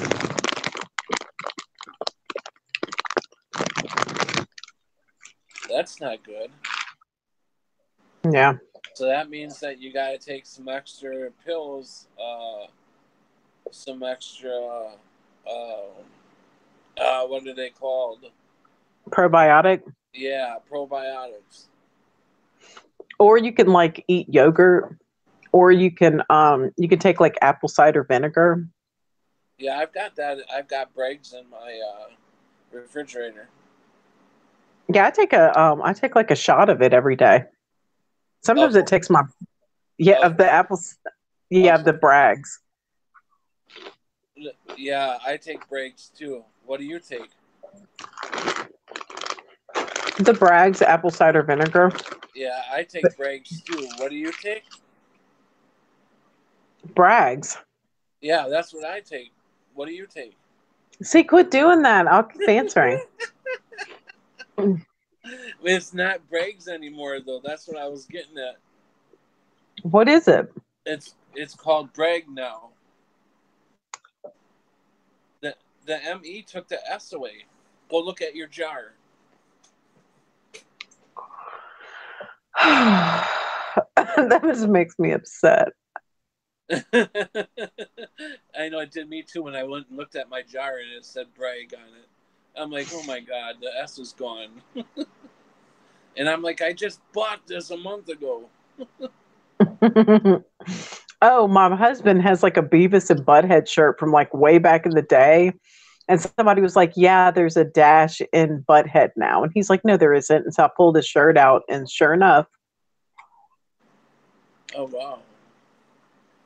That's not good. Yeah. So that means that you got to take some extra pills, some extra, what are they called? Probiotic. Yeah, probiotics. Or you can like eat yogurt, or you can take like apple cider vinegar. Yeah, I've got that. I've got Bragg's in my refrigerator. Yeah, I take like a shot of it every day. Sometimes it takes my of the apples. Yeah, the Bragg's. Yeah, I take Bragg's too. What do you take? The Bragg's apple cider vinegar. Yeah, I take Bragg's too. What do you take? Bragg's. Yeah, that's what I take. What do you take? See, quit doing that. I'll keep answering. It's not Bragg's anymore, though. That's what I was getting at. What is it? It's called Bragg now. The ME took the S away. Go look at your jar. That just makes me upset. I know it did me too when I went and looked at my jar and it said Bragg on it. I'm like, oh my god, the S is gone. And I'm like, I just bought this a month ago. Oh, my husband has like a Beavis and Butthead shirt from like way back in the day. And somebody was like, yeah, there's a dash in Butthead now. And he's like, no, there isn't. And so I pulled his shirt out, and sure enough. Oh, wow.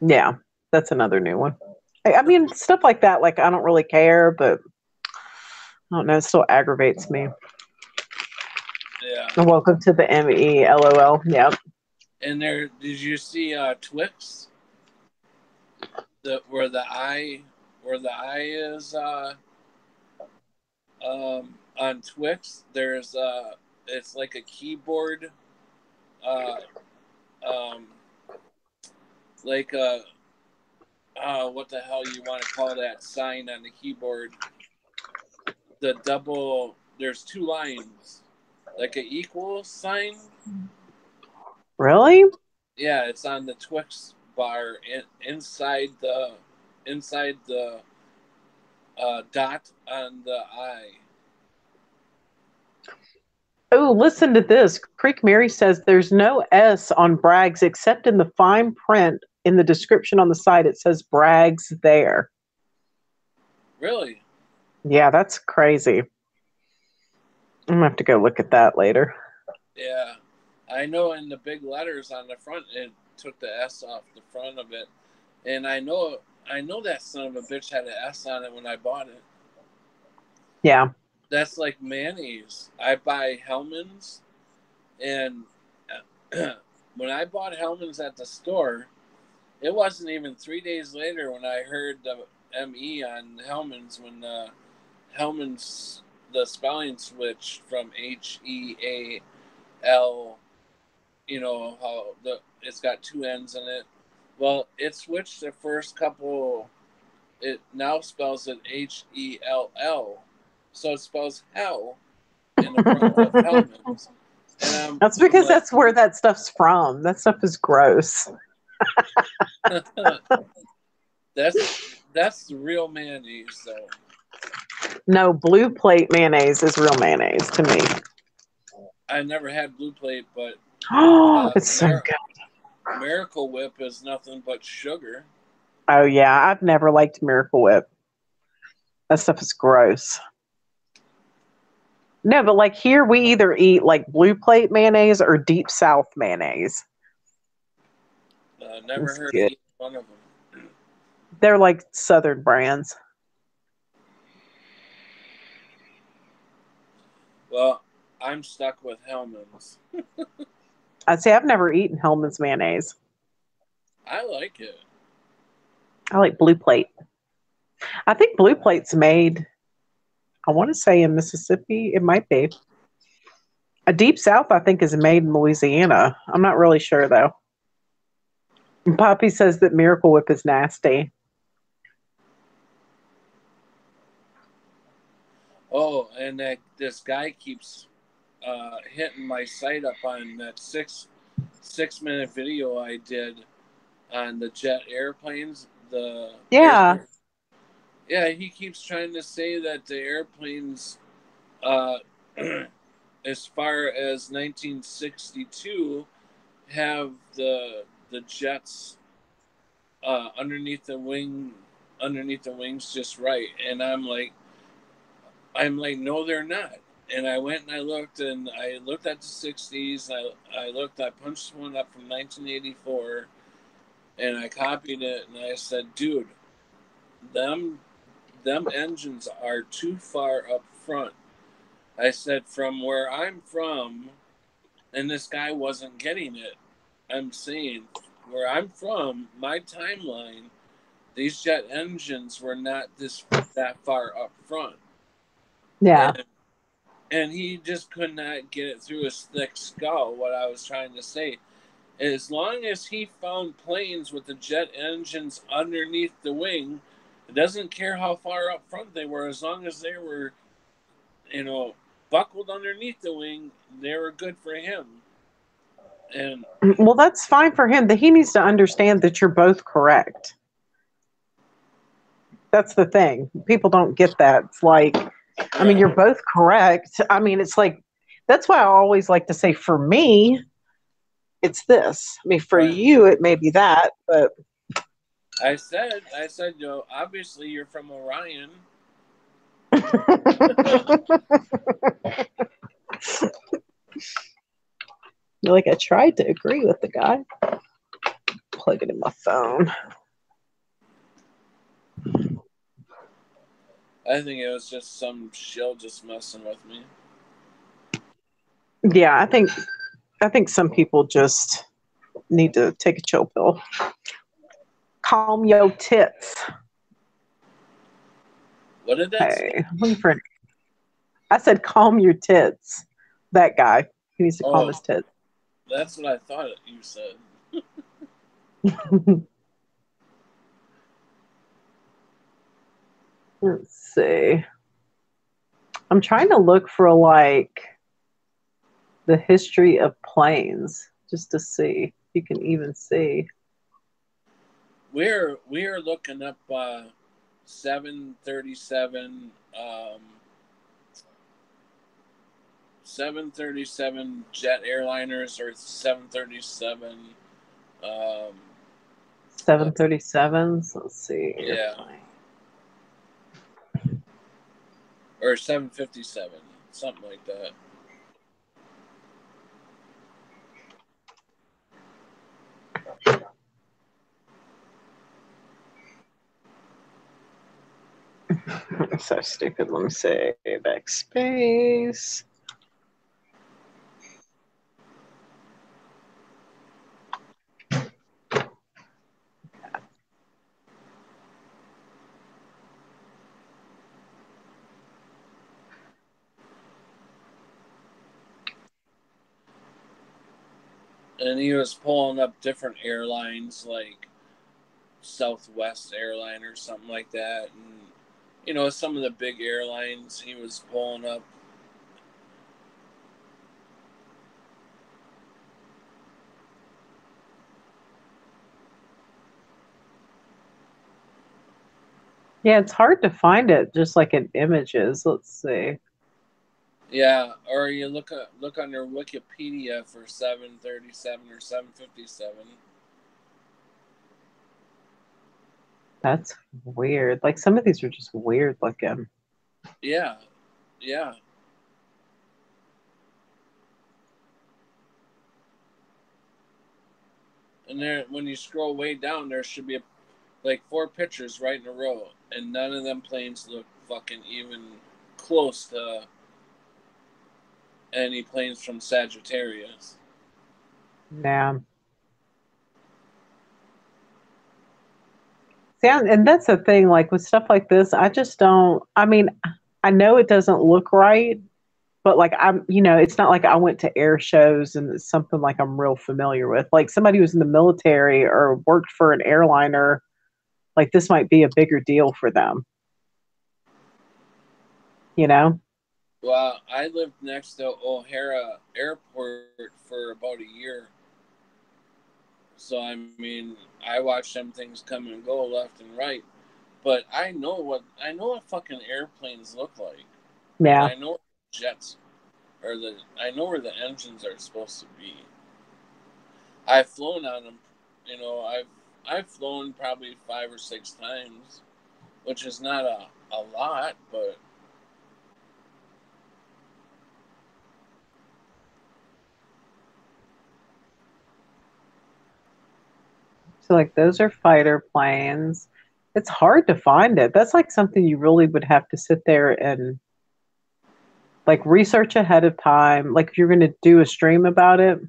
Yeah, that's another new one. I mean, stuff like that, like, I don't really care, but I don't know, it still aggravates me. Yeah. And welcome to the ME, LOL. Yep. And there, did you see Twix? Where the eye is on Twix. There's it's like a keyboard, uh, um, like a what the hell you want to call that sign on the keyboard? The double. There's two lines, like an equal sign. Really? Yeah, it's on the Twix bar inside the inside the dot on the I. Oh, listen to this. Creek Mary says there's no S on Bragg's except in the fine print in the description on the site. It says Bragg's there. Really? Yeah, that's crazy. I'm going to have to go look at that later. Yeah. I know in the big letters on the front, it took the S off the front of it. And I know that son of a bitch had an S on it when I bought it. Yeah. That's like mayonnaise. I buy Hellman's, and when I bought Hellman's at the store, it wasn't even 3 days later when I heard the ME on Hellman's when Hellman's, the spelling switch from HEAL, you know, how it's got two N's in it. Well, it switched the first couple, it now spells it HELL. So it spells hell in the front of Hellman's. And that's because that's where that stuff's from. That stuff is gross. that's the real mayonnaise, though. No, Blue Plate mayonnaise is real mayonnaise to me. I never had Blue Plate, but it's so good. Miracle Whip is nothing but sugar. Oh yeah, I've never liked Miracle Whip. That stuff is gross. No, but like here we either eat like Blue Plate mayonnaise or Deep South mayonnaise. Never heard of either one of them. They're like Southern brands. Well, I'm stuck with Hellman's. I'd say I've never eaten Hellman's mayonnaise. I like it. I like Blue Plate. I think Blue Plate's made, I want to say in Mississippi. It might be. A Deep South, I think, is made in Louisiana. I'm not really sure, though. And Poppy says that Miracle Whip is nasty. Oh, and this guy keeps hitting my site up on that 6-minute video I did on the jet airplanes. Yeah. Yeah, he keeps trying to say that the airplanes, as far as 1962, have the jets underneath the wings just right, and I'm like, no, they're not. And I went and I looked at the 60s. I punched one up from 1984, and I copied it, and I said, dude, them engines are too far up front. I said, from where I'm from, and this guy wasn't getting it. I'm saying, where I'm from, my timeline, these jet engines were not that far up front. Yeah. And he just could not get it through his thick skull what I was trying to say. As long as he found planes with the jet engines underneath the wing, it doesn't care how far up front they were, as long as they were, buckled underneath the wing, they were good for him. And well, that's fine for him. He needs to understand that you're both correct. That's the thing. People don't get that. It's like, I mean, you're both correct. I mean, it's like, that's why I always like to say, for me, it's this. I mean, for you, it may be that, but. I said, obviously you're from Orion. Like, I tried to agree with the guy. Plug it in my phone. I think it was just some shill just messing with me. Yeah, I think some people just need to take a chill pill. Calm your tits. What did that say? I said calm your tits. That guy. He needs to calm his tits. That's what I thought you said. Let's see. I'm trying to look for like the history of planes just to see if you can even see. we're looking up 737 737 jet airliners or 737 737s. Let's see. Yeah. Or 757, something like that. So stupid. Let me say backspace. And he was pulling up different airlines like Southwest Airline or something like that. And, some of the big airlines he was pulling up. Yeah, it's hard to find it just like in images. Let's see. Yeah, or you look on their Wikipedia for 737 or 757. That's weird. Like some of these are just weird looking. Yeah, yeah. And there, when you scroll way down, there should be like 4 pictures right in a row, and none of them planes look fucking even close to any planes from Sagittarius. Yeah. See, and that's the thing, like with stuff like this, I just don't, I mean, I know it doesn't look right, but like it's not like I went to air shows and it's something like I'm real familiar with. Like somebody who's in the military or worked for an airliner, like this might be a bigger deal for them. You know? Well, I lived next to O'Hara Airport for about a year. So, I mean, I watched them things come and go left and right. But I know what fucking airplanes look like. And Yeah. I know jets I know where the engines are supposed to be. I've flown on them. I've flown probably 5 or 6 times, which is not a lot, but So like those are fighter planes. It's hard to find it. That's like something you really would have to sit there and like research ahead of time. Like if you're going to do a stream about it,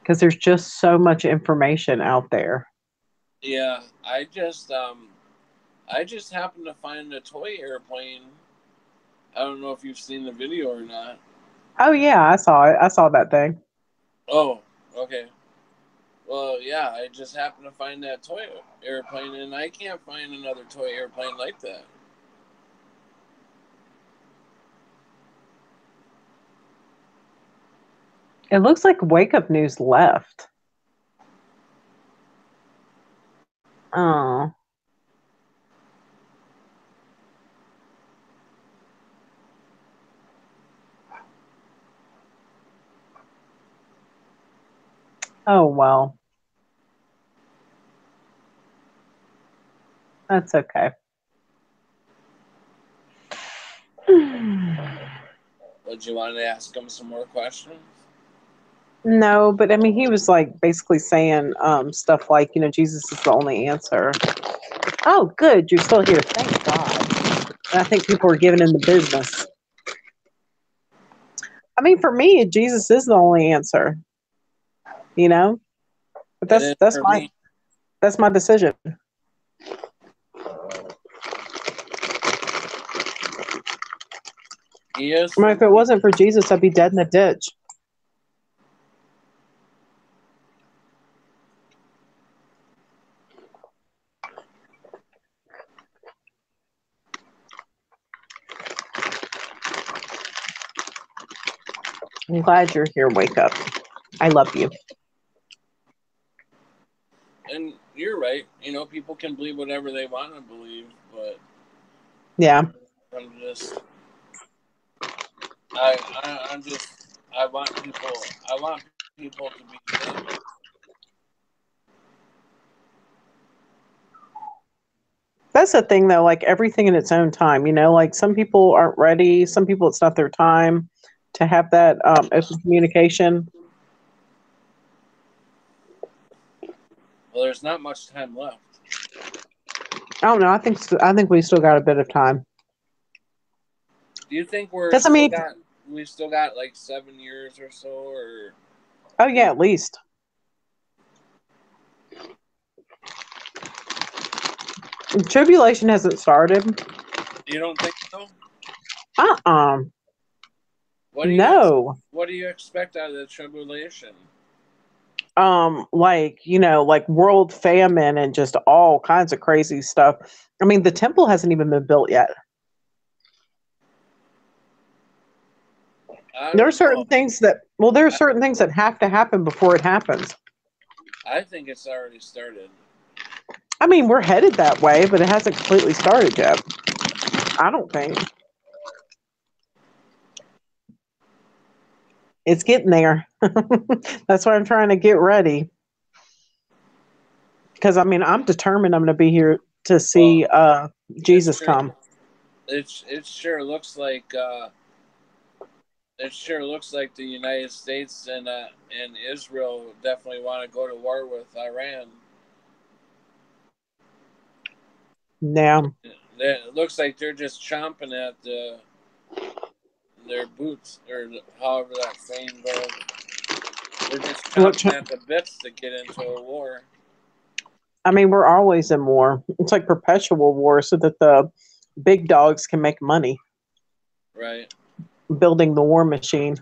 because there's just so much information out there. yeah, I just happened to find a toy airplane. I don't know if you've seen the video or not. Oh yeah, I saw it. I saw that thing. Oh, okay. Well, yeah, I just happened to find that toy airplane, and I can't find another toy airplane like that. It looks like Wake Up News left. Oh. Oh well. That's okay. Would you want to ask him some more questions? No, but I mean, he was like basically saying stuff like, Jesus is the only answer. Oh, good, you're still here. Thank God. And I think people are giving him the business. I mean, for me, Jesus is the only answer. But that's my decision. Yes. I mean, if it wasn't for Jesus, I'd be dead in the ditch. I'm glad you're here. Wake up. I love you. And you're right. people can believe whatever they want to believe, but Yeah. I'm just, I'm just, I want people to be saved. That's the thing, though. Like everything in its own time, like some people aren't ready. Some people, it's not their time to have that open communication. Well, there's not much time left. I don't know. I think we still got a bit of time. Do you think Because I mean, we still got like 7 years or so, or? Oh yeah, at least. Tribulation hasn't started. You don't think so? No. What do you expect out of the tribulation? Like world famine and just all kinds of crazy stuff. I mean, the temple hasn't even been built yet. There are certain things that have to happen before it happens. I think it's already started. I mean, we're headed that way, but it hasn't completely started yet. I don't think. It's getting there. That's why I'm trying to get ready. Because, I mean, I'm determined I'm going to be here to see Jesus come. It sure looks like the United States and Israel definitely want to go to war with Iran. Yeah. It looks like they're just chomping at their boots, or however that saying goes. They're just chomping at the bits to get into a war. I mean, we're always in war. It's like perpetual war so that the big dogs can make money. Right. Building the war machine.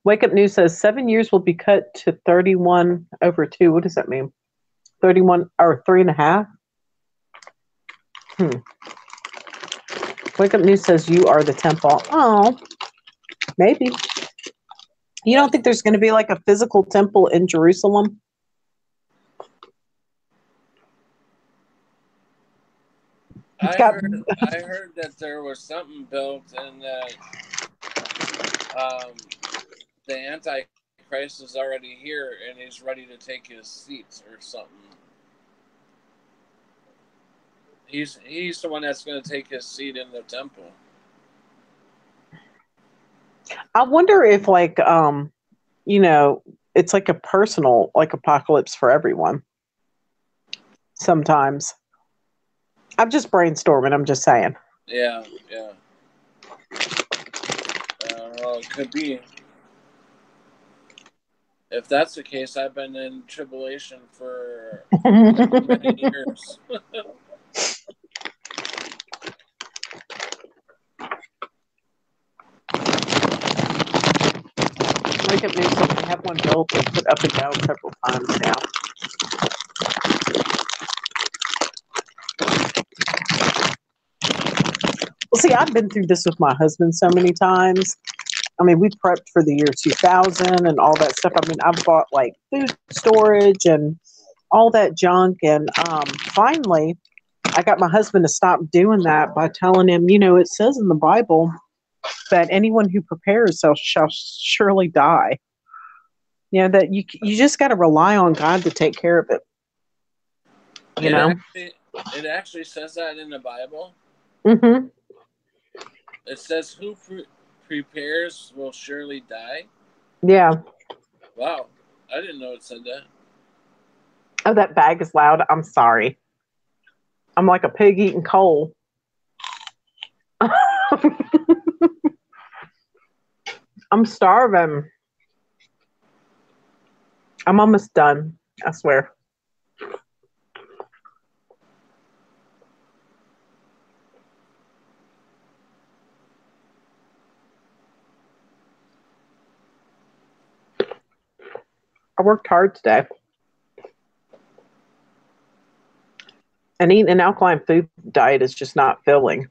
Wake Up News says 7 years will be cut to 31/2. What does that mean? 31 or 3.5? Wake Up News says you are the temple. Oh, maybe. You don't think there's going to be like a physical temple in Jerusalem? I heard that there was something built and that the Antichrist is already here and he's ready to take his seats or something. He's the one that's going to take his seat in the temple. I wonder if it's like a personal apocalypse for everyone. Sometimes. I'm just brainstorming. I'm just saying. Yeah. Well, it could be. If that's the case, I've been in tribulation for many years. Wake Up News says we have one built and put up and down several times now. Well, see, I've been through this with my husband so many times. I mean, we prepped for the year 2000 and all that stuff. I mean, I've bought like food storage and all that junk. And finally, I got my husband to stop doing that by telling him, it says in the Bible that anyone who prepares shall surely die. That you just got to rely on God to take care of it. It actually says that in the Bible. Mm-hmm. It says, "Who prepares will surely die." Yeah. Wow, I didn't know it said that. Oh, that bag is loud. I'm sorry. I'm like a pig eating coal. I'm starving. I'm almost done. I swear. I worked hard today. And eating an alkaline food diet is just not filling.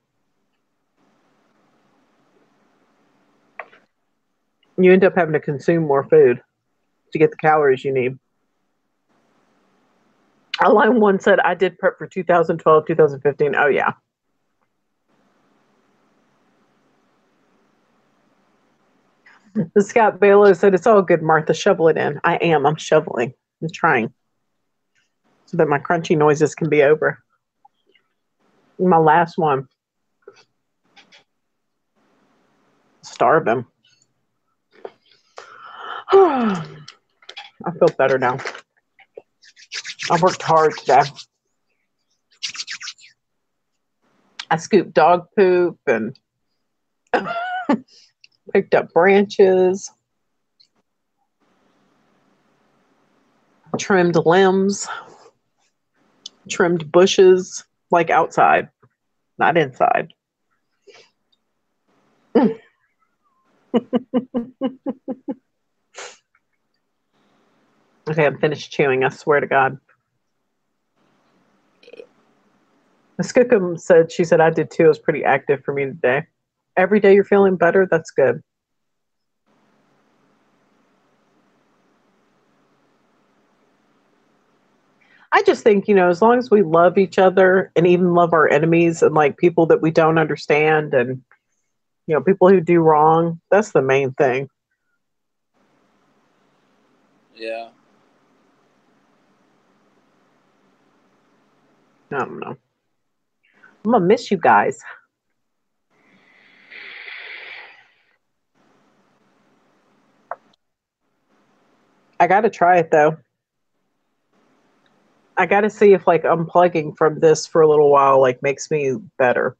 You end up having to consume more food to get the calories you need. Line one said, I did prep for 2012, 2015. Oh, yeah. Scott Baylor said, it's all good, Martha. Shovel it in. I am. I'm shoveling. I'm trying so that my crunchy noises can be over. My last one. Starve him. I feel better now. I worked hard today. I scooped dog poop and picked up branches, trimmed limbs, trimmed bushes, like outside, not inside. Okay, I'm finished chewing. I swear to God. Skookum said, she said, I did too. It was pretty active for me today. Every day you're feeling better, that's good. I just think, as long as we love each other and even love our enemies and like people that we don't understand and, people who do wrong, that's the main thing. Yeah. I don't know. I'm going to miss you guys. I got to try it though. I got to see if like unplugging from this for a little while like makes me better.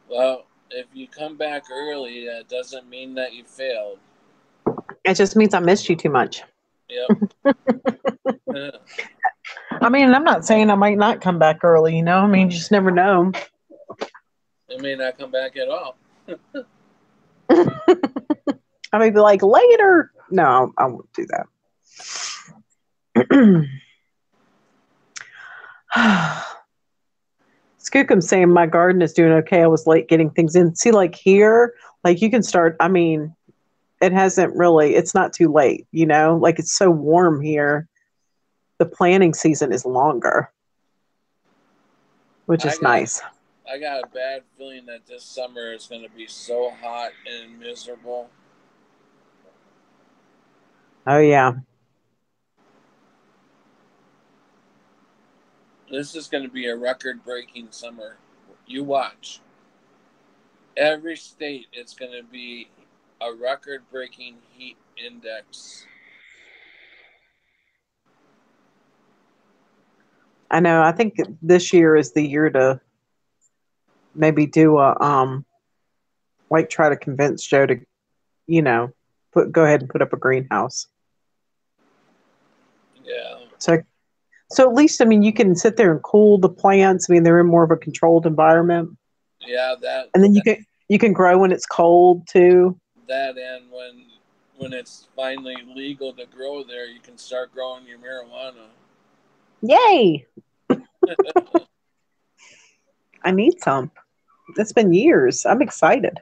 Well, if you come back early, that doesn't mean that you failed. It just means I missed you too much. Yep. I mean, I'm not saying I might not come back early, I mean, you just never know. It may not come back at all. I may be like, later. No, I won't do that. Skookum's saying my garden is doing okay. I was late getting things in. See, like here, like you can start, I mean, it's not too late, like it's so warm here. The planting season is longer, which is nice. I got a bad feeling that this summer is going to be so hot and miserable. Oh, yeah. This is going to be a record-breaking summer. You watch. Every state, it's going to be a record-breaking heat index. I know. I think this year is the year to maybe do try to convince Joe to, go ahead and put up a greenhouse. Yeah. So at least, I mean, you can sit there and cool the plants. I mean, they're in more of a controlled environment. Yeah, and then you can grow when it's cold too. That, and when it's finally legal to grow there, you can start growing your marijuana. Yay! I need some. It's been years. I'm excited.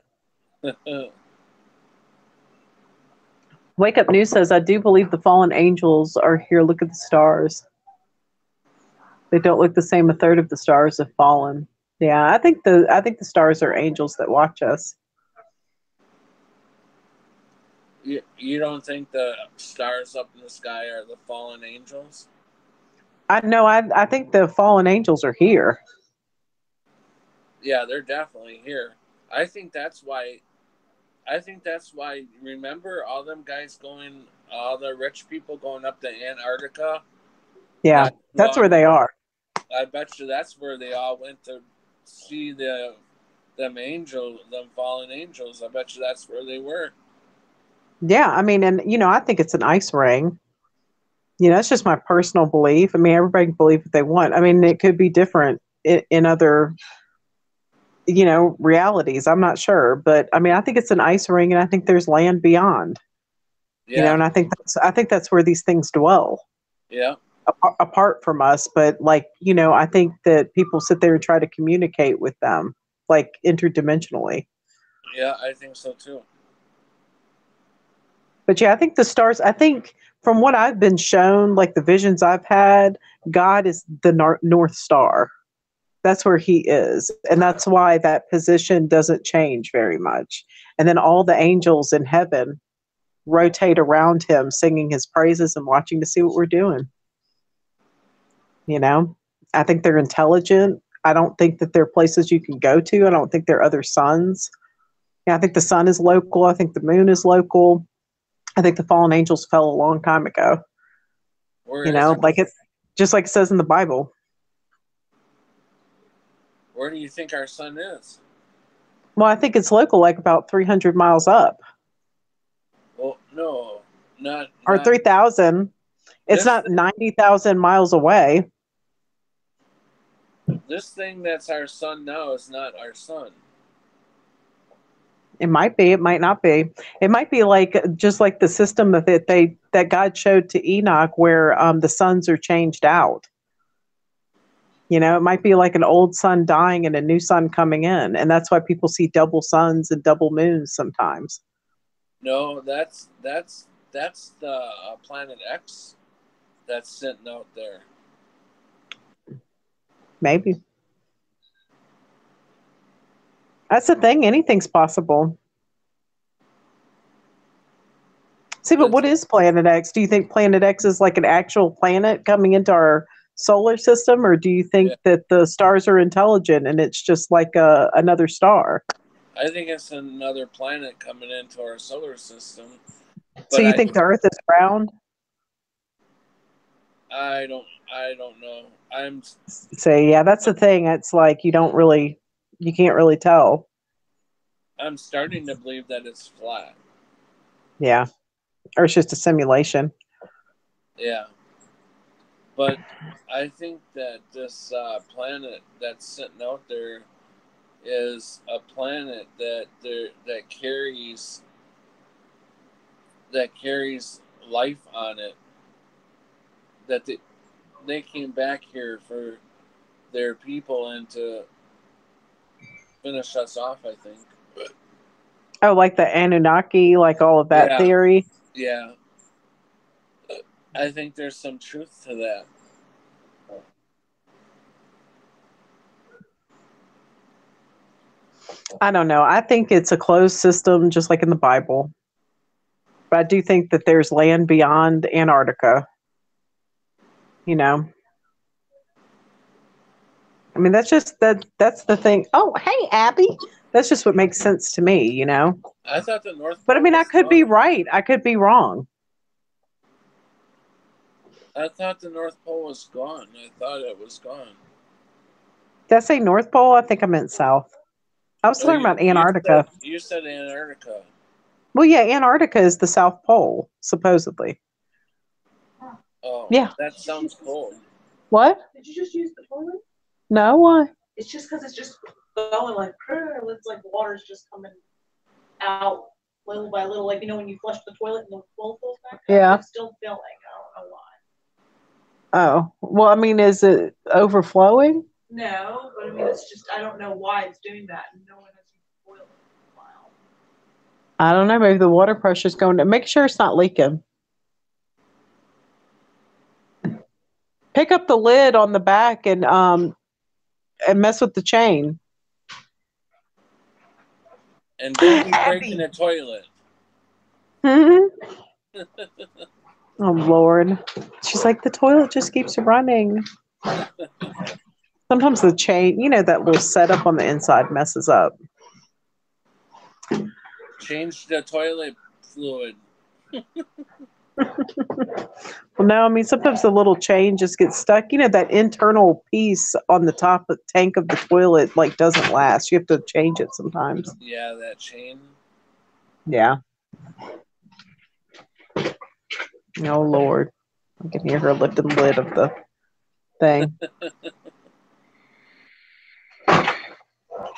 Wake Up News says, I do believe the fallen angels are here. Look at the stars. They don't look the same. A third of the stars have fallen. Yeah, I think the stars are angels that watch us. You don't think the stars up in the sky are the fallen angels? I think the fallen angels are here. Yeah, they're definitely here. I think that's why. Remember all them guys all the rich people going up to Antarctica? Yeah, that's where they are. I bet you that's where they all went to see them fallen angels. I bet you that's where they were. Yeah, I mean, and I think it's an ice ring. It's just my personal belief. I mean, everybody can believe what they want. I mean, it could be different in other, realities. I'm not sure, but I mean, I think it's an ice ring, and I think there's land beyond. Yeah. And I think that's where these things dwell. Yeah. apart from us, but like, I think that people sit there and try to communicate with them, like interdimensionally. Yeah, I think so too. But yeah, I think the stars, I think from what I've been shown, like the visions I've had, God is the North Star. That's where he is. And that's why that position doesn't change very much. And then all the angels in heaven rotate around him, singing his praises and watching to see what we're doing. I think they're intelligent. I don't think that there are places you can go to. I don't think there are other suns. Yeah, I think the sun is local. I think the moon is local. I think the fallen angels fell a long time ago. Where is it? Like just like it says in the Bible. Where do you think our sun is? Well, I think it's local, like about 300 miles up. Well, no, not or 3,000. It's not 90,000 miles away. This thing that's our sun now is not our sun. It might be. It might not be. It might be like just like the system that God showed to Enoch, where the suns are changed out. It might be like an old sun dying and a new sun coming in, and that's why people see double suns and double moons sometimes. No, that's the planet X that's sitting out there. Maybe. That's the thing. Anything's possible. See, but what is Planet X? Do you think Planet X is like an actual planet coming into our solar system, or do you think that the stars are intelligent and it's just like another star? I think it's another planet coming into our solar system. So you think the Earth is round? I don't know. Yeah, that's the thing. It's like you can't really tell. I'm starting to believe that it's flat. Yeah. Or it's just a simulation. Yeah. But I think that this planet that's sitting out there is a planet that carries life on it. That they came back here for their people and to finish us off, I think. Oh, like the Anunnaki, like all of that theory? Yeah. I think there's some truth to that. I don't know. I think it's a closed system, just like in the Bible. But I do think that there's land beyond Antarctica. I mean, that's the thing. Oh, hey, Abby. That's just what makes sense to me, I thought the North Pole. But I mean, I could be right. I could be wrong. I thought the North Pole was gone. I thought it was gone. Did I say North Pole? I think I meant South. I was talking about Antarctica. You said Antarctica. Well, yeah, Antarctica is the South Pole, supposedly. Oh, yeah. That sounds cold. What? Did you just use the toilet? No, why? It's just because it's just going like, it's like water's just coming out little by little. Like, when you flush the toilet and the bowl fills back up, yeah. It's still filling. I don't know why. Oh, well, I mean, is it overflowing? No, but I mean, it's just, I don't know why it's doing that. No one has used the toilet in a while. I don't know. Maybe the water pressure's going to make sure it's not leaking. Pick up the lid on the back and mess with the chain. And don't be breaking the toilet. Mm-hmm. Oh, Lord. She's like, the toilet just keeps running. Sometimes the chain, that little setup on the inside messes up. Change the toilet fluid. Well, no, I mean, sometimes the little chain just gets stuck. That internal piece on the top of the tank of the toilet, doesn't last. You have to change it sometimes. Yeah, that chain. Yeah. Oh, Lord. I can hear her lifting the lid of the thing.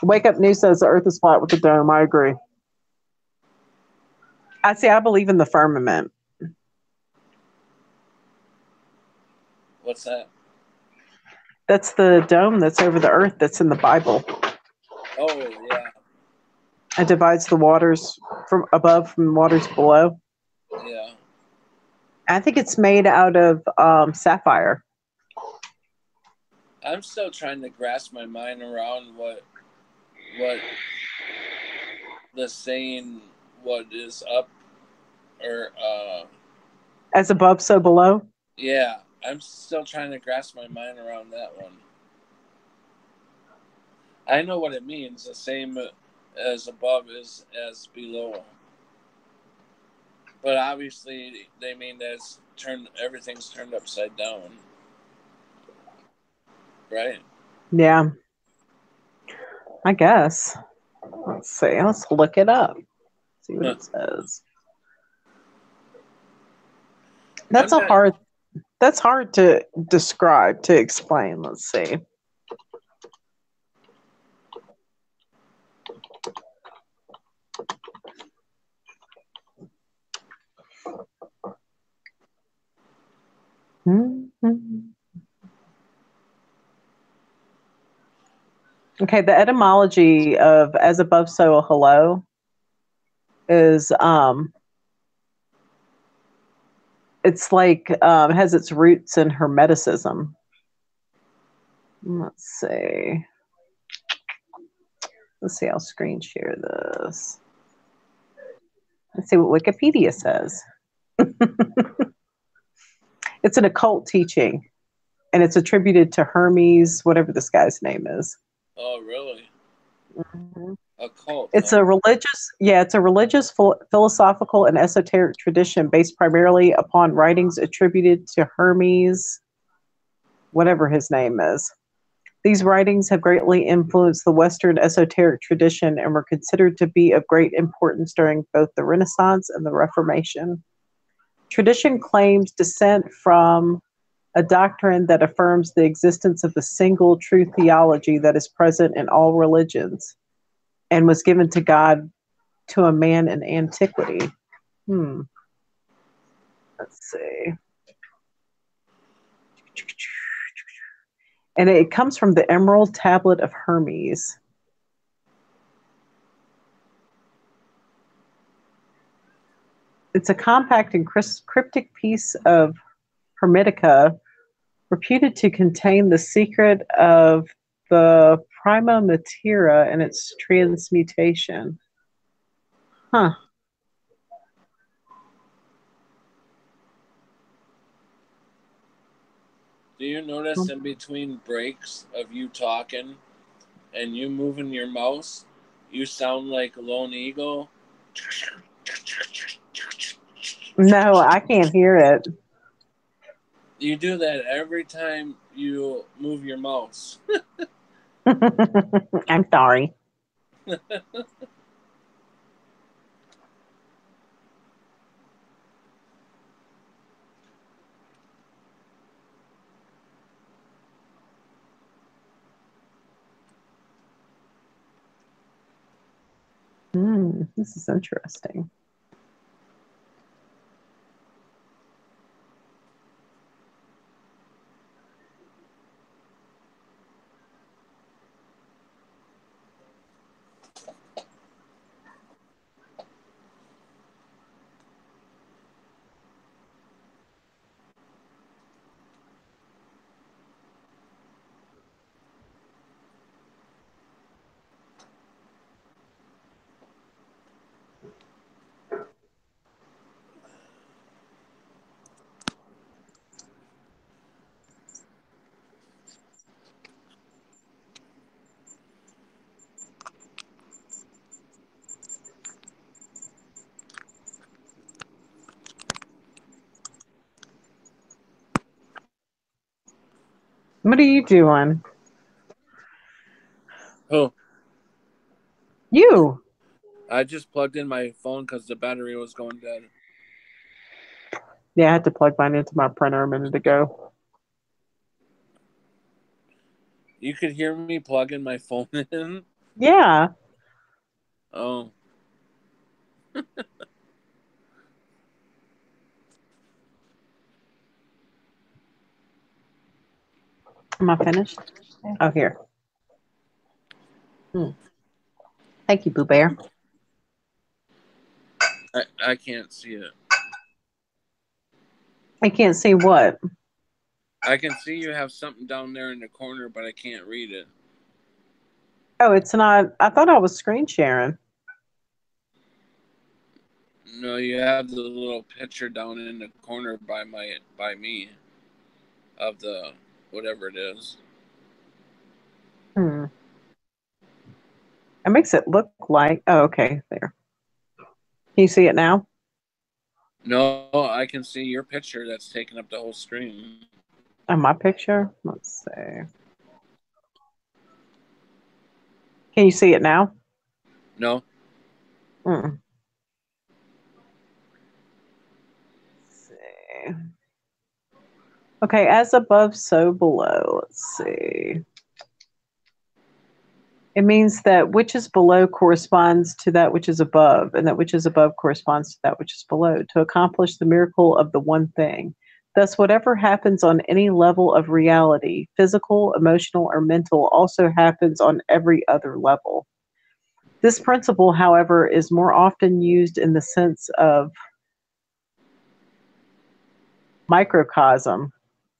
Wake Up News says the Earth is flat with a dome. I agree. I believe in the firmament. What's that? That's the dome that's over the earth that's in the Bible. Oh, yeah. It divides the waters from above from waters below. Yeah. I think it's made out of sapphire. I'm still trying to grasp my mind around what the saying, what is up, or As above, so below. yeah, I'm still trying to grasp my mind around that one. I know what it means. The same as above is as below. But obviously, they mean that everything's turned upside down, right? Yeah, I guess. Let's see. Let's look it up. See what it says. That's I'm a not. hard. That's hard to describe, to explain. Let's see. Okay, the etymology of as above, so below is it's like has its roots in Hermeticism. Let's see. Let's see. I'll screen share this. Let's see what Wikipedia says. It's an occult teaching, and it's attributed to Hermes, whatever this guy's name is. Oh, really? Mhm. A cult? It's Huh? a religious, philosophical, and esoteric tradition based primarily upon writings attributed to Hermes, whatever his name is. These writings have greatly influenced the Western esoteric tradition and were considered to be of great importance during both the Renaissance and the Reformation. Tradition claims descent from a doctrine that affirms the existence of the single true theology that is present in all religions and was given to God to a man in antiquity. Let's see. And it comes from the Emerald Tablet of Hermes. It's a compact and cryptic piece of Hermetica reputed to contain the secret of the prima materia and its transmutation. Huh. Do you notice in between breaks of you talking and you moving your mouse, you sound like Lone Eagle? No, I can't hear it. You do that every time you move your mouse. I'm sorry. This is interesting. What are you doing? Oh, You. I just plugged in my phone because the battery was going dead. Yeah, I had to plug mine into my printer a minute ago. You could hear me plugging my phone in? Yeah. Oh. Am I finished? Oh, here. Thank you, Boo Bear. I can't see it. I can't see what. I can see you have something down there in the corner, but I can't read it. Oh, it's not. I thought I was screen sharing. No, you have the little picture down in the corner by me of the whatever it is. It makes it look like. Oh, okay. There. Can you see it now? No, I can see your picture that's taking up the whole screen. Oh, my picture? Let's see. Can you see it now? No. Let's see. Okay, as above, so below. Let's see. It means that which is below corresponds to that which is above, and that which is above corresponds to that which is below, to accomplish the miracle of the one thing. Thus, whatever happens on any level of reality, physical, emotional, or mental, also happens on every other level. This principle, however, is more often used in the sense of microcosm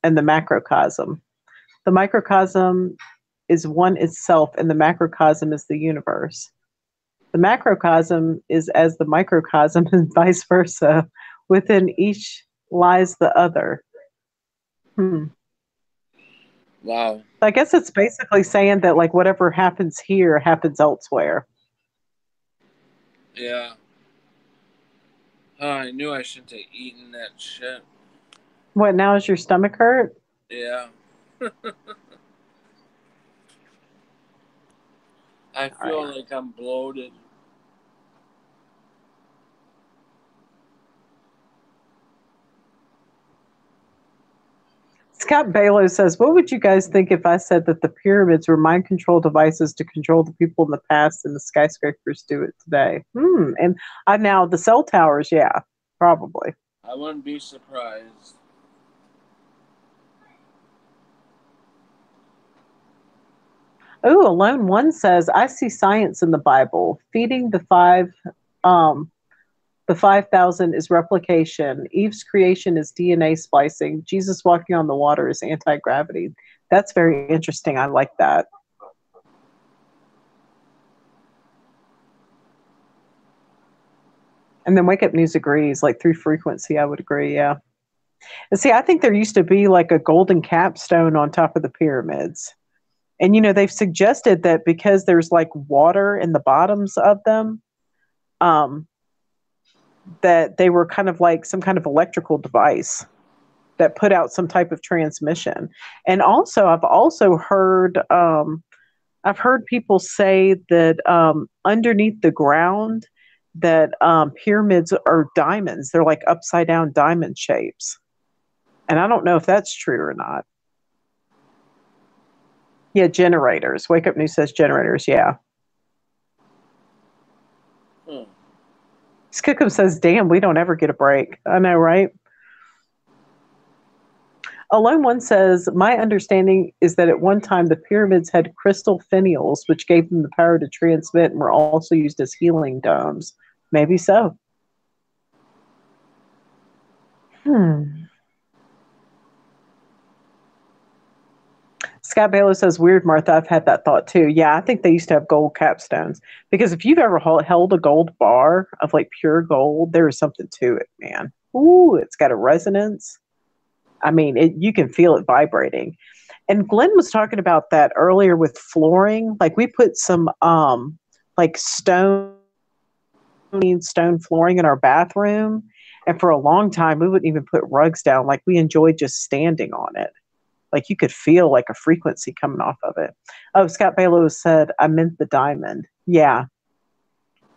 and the macrocosm. The microcosm is one itself, and the macrocosm is the universe. The macrocosm is as the microcosm, and vice versa. Within each lies the other. Wow. I guess it's basically saying that like whatever happens here happens elsewhere. Yeah. Oh, I knew I shouldn't have eaten that shit. What, now is your stomach hurt? Yeah. I feel like I'm bloated. Scott Balo says, what would you guys think if I said that the pyramids were mind control devices to control the people in the past and the skyscrapers do it today? And now the cell towers, yeah, probably. I wouldn't be surprised. Oh, Alone One says, I see science in the Bible. Feeding the 5,000 is replication. Eve's creation is DNA splicing. Jesus walking on the water is anti-gravity. That's very interesting. I like that. And then Wake Up News agrees, like through frequency, I would agree, yeah. And see, I think there used to be like a golden capstone on top of the pyramids. And, they've suggested that because there's like water in the bottoms of them, that they were kind of like some kind of electrical device that put out some type of transmission. And also, I've heard people say that underneath the ground, that pyramids are diamonds. They're like upside down diamond shapes. And I don't know if that's true or not. Yeah, generators. Wake Up News says generators, yeah. Skickum says, damn, we don't ever get a break. I know, right? Alone One says, my understanding is that at one time the pyramids had crystal finials, which gave them the power to transmit and were also used as healing domes. Maybe so. Scott Baylor says, weird, Martha. I've had that thought too. Yeah, I think they used to have gold capstones. Because if you've ever held a gold bar of like pure gold, there is something to it, man. Ooh, it's got a resonance. I mean, you can feel it vibrating. And Glenn was talking about that earlier with flooring. Like we put some like stone flooring in our bathroom. And for a long time, we wouldn't even put rugs down. Like we enjoyed just standing on it. Like you could feel like a frequency coming off of it. Oh, Scott Balo said, I meant the diamond. Yeah.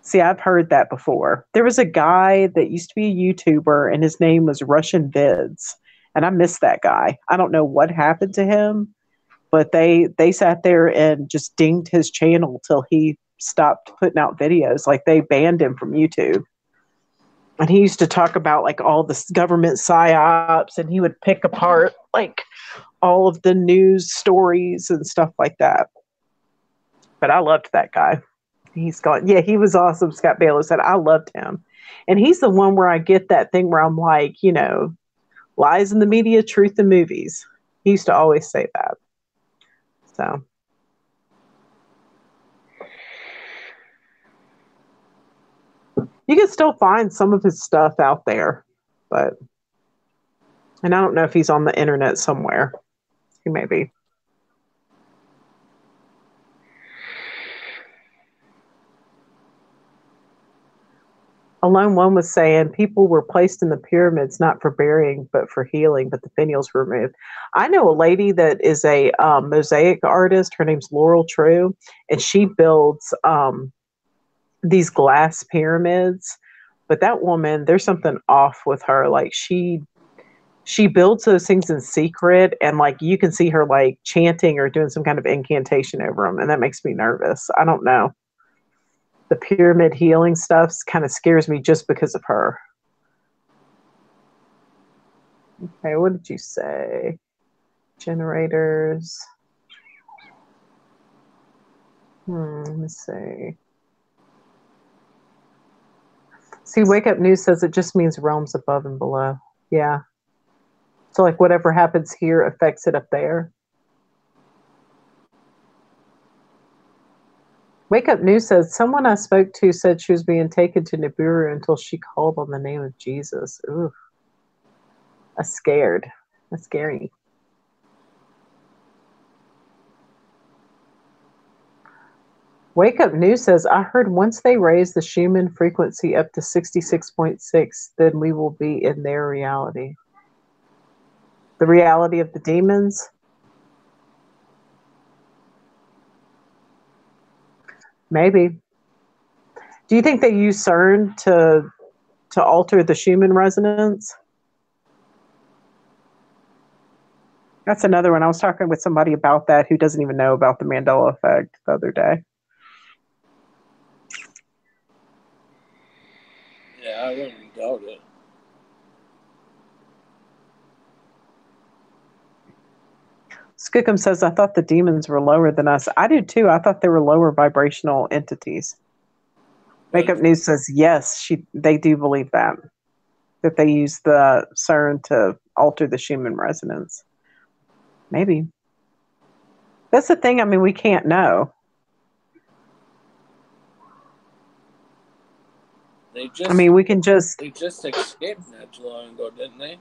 See, I've heard that before. There was a guy that used to be a YouTuber and his name was Russian Vids. And I miss that guy. I don't know what happened to him, but they sat there and just dinged his channel till he stopped putting out videos. Like they banned him from YouTube. And he used to talk about like all this government psyops, and he would pick apart like all of the news stories and stuff like that. But I loved that guy. He's gone. Yeah, he was awesome. Scott Baylor said, I loved him. And he's the one where I get that thing where I'm like, lies in the media, truth in movies. He used to always say that. So. You can still find some of his stuff out there. And I don't know if he's on the internet somewhere. He may be. Alone One was saying people were placed in the pyramids not for burying but for healing, but the finials were removed. I know a lady that is a mosaic artist. Her name's Laurel True, and she builds these glass pyramids. But that woman, there's something off with her. Like she builds those things in secret, and like you can see her like chanting or doing some kind of incantation over them, and that makes me nervous. I don't know. The pyramid healing stuff kind of scares me just because of her. Okay, what did you say? Generators. Let me see. See, Wake Up News says it just means realms above and below. Yeah. So like whatever happens here affects it up there. Wake Up News says, someone I spoke to said she was being taken to Nibiru until she called on the name of Jesus. Ooh. That's scared. That's scary. Wake Up News says, I heard once they raise the Schumann frequency up to 66.6, then we will be in their reality. The reality of the demons? Maybe. Do you think they use CERN to alter the Schumann resonance? That's another one. I was talking with somebody about that who doesn't even know about the Mandela effect the other day. Yeah, I wouldn't doubt it. Skookum says, I thought the demons were lower than us. I do too. I thought they were lower vibrational entities. Wake Up News says, yes, they do believe that they use the CERN to alter the Schumann resonance. Maybe. That's the thing. I mean, we can't know. We can just... They just escaped not too long ago, didn't they?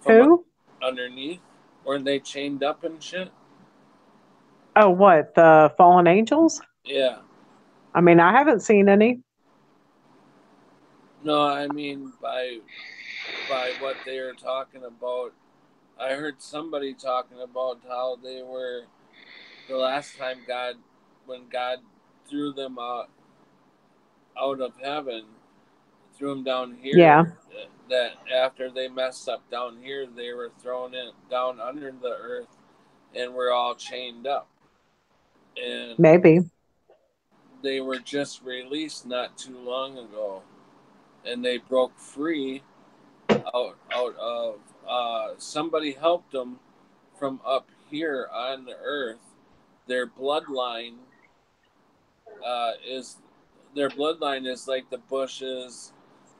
Who? Underneath? Weren't they chained up and shit? Oh, what? The fallen angels? Yeah. I mean, I haven't seen any. No, I mean, by what they were talking about, I heard somebody talking about how they were, the last time when God threw them out of heaven, threw them down here. Yeah. That after they messed up down here, they were thrown down under the earth, and were all chained up. And maybe they were just released not too long ago, and they broke free out of somebody helped them from up here on the earth. Their bloodline is like the Bushes,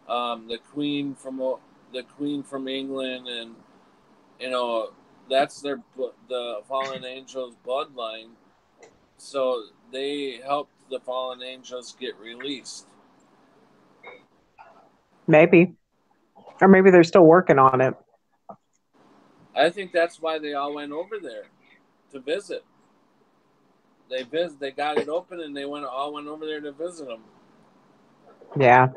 the Queen from England, and that's the fallen angels' bloodline. So they helped the fallen angels get released. Maybe. Or maybe they're still working on it. I think that's why they all went over there to visit. They got it open, and they all went over there to visit them. Yeah.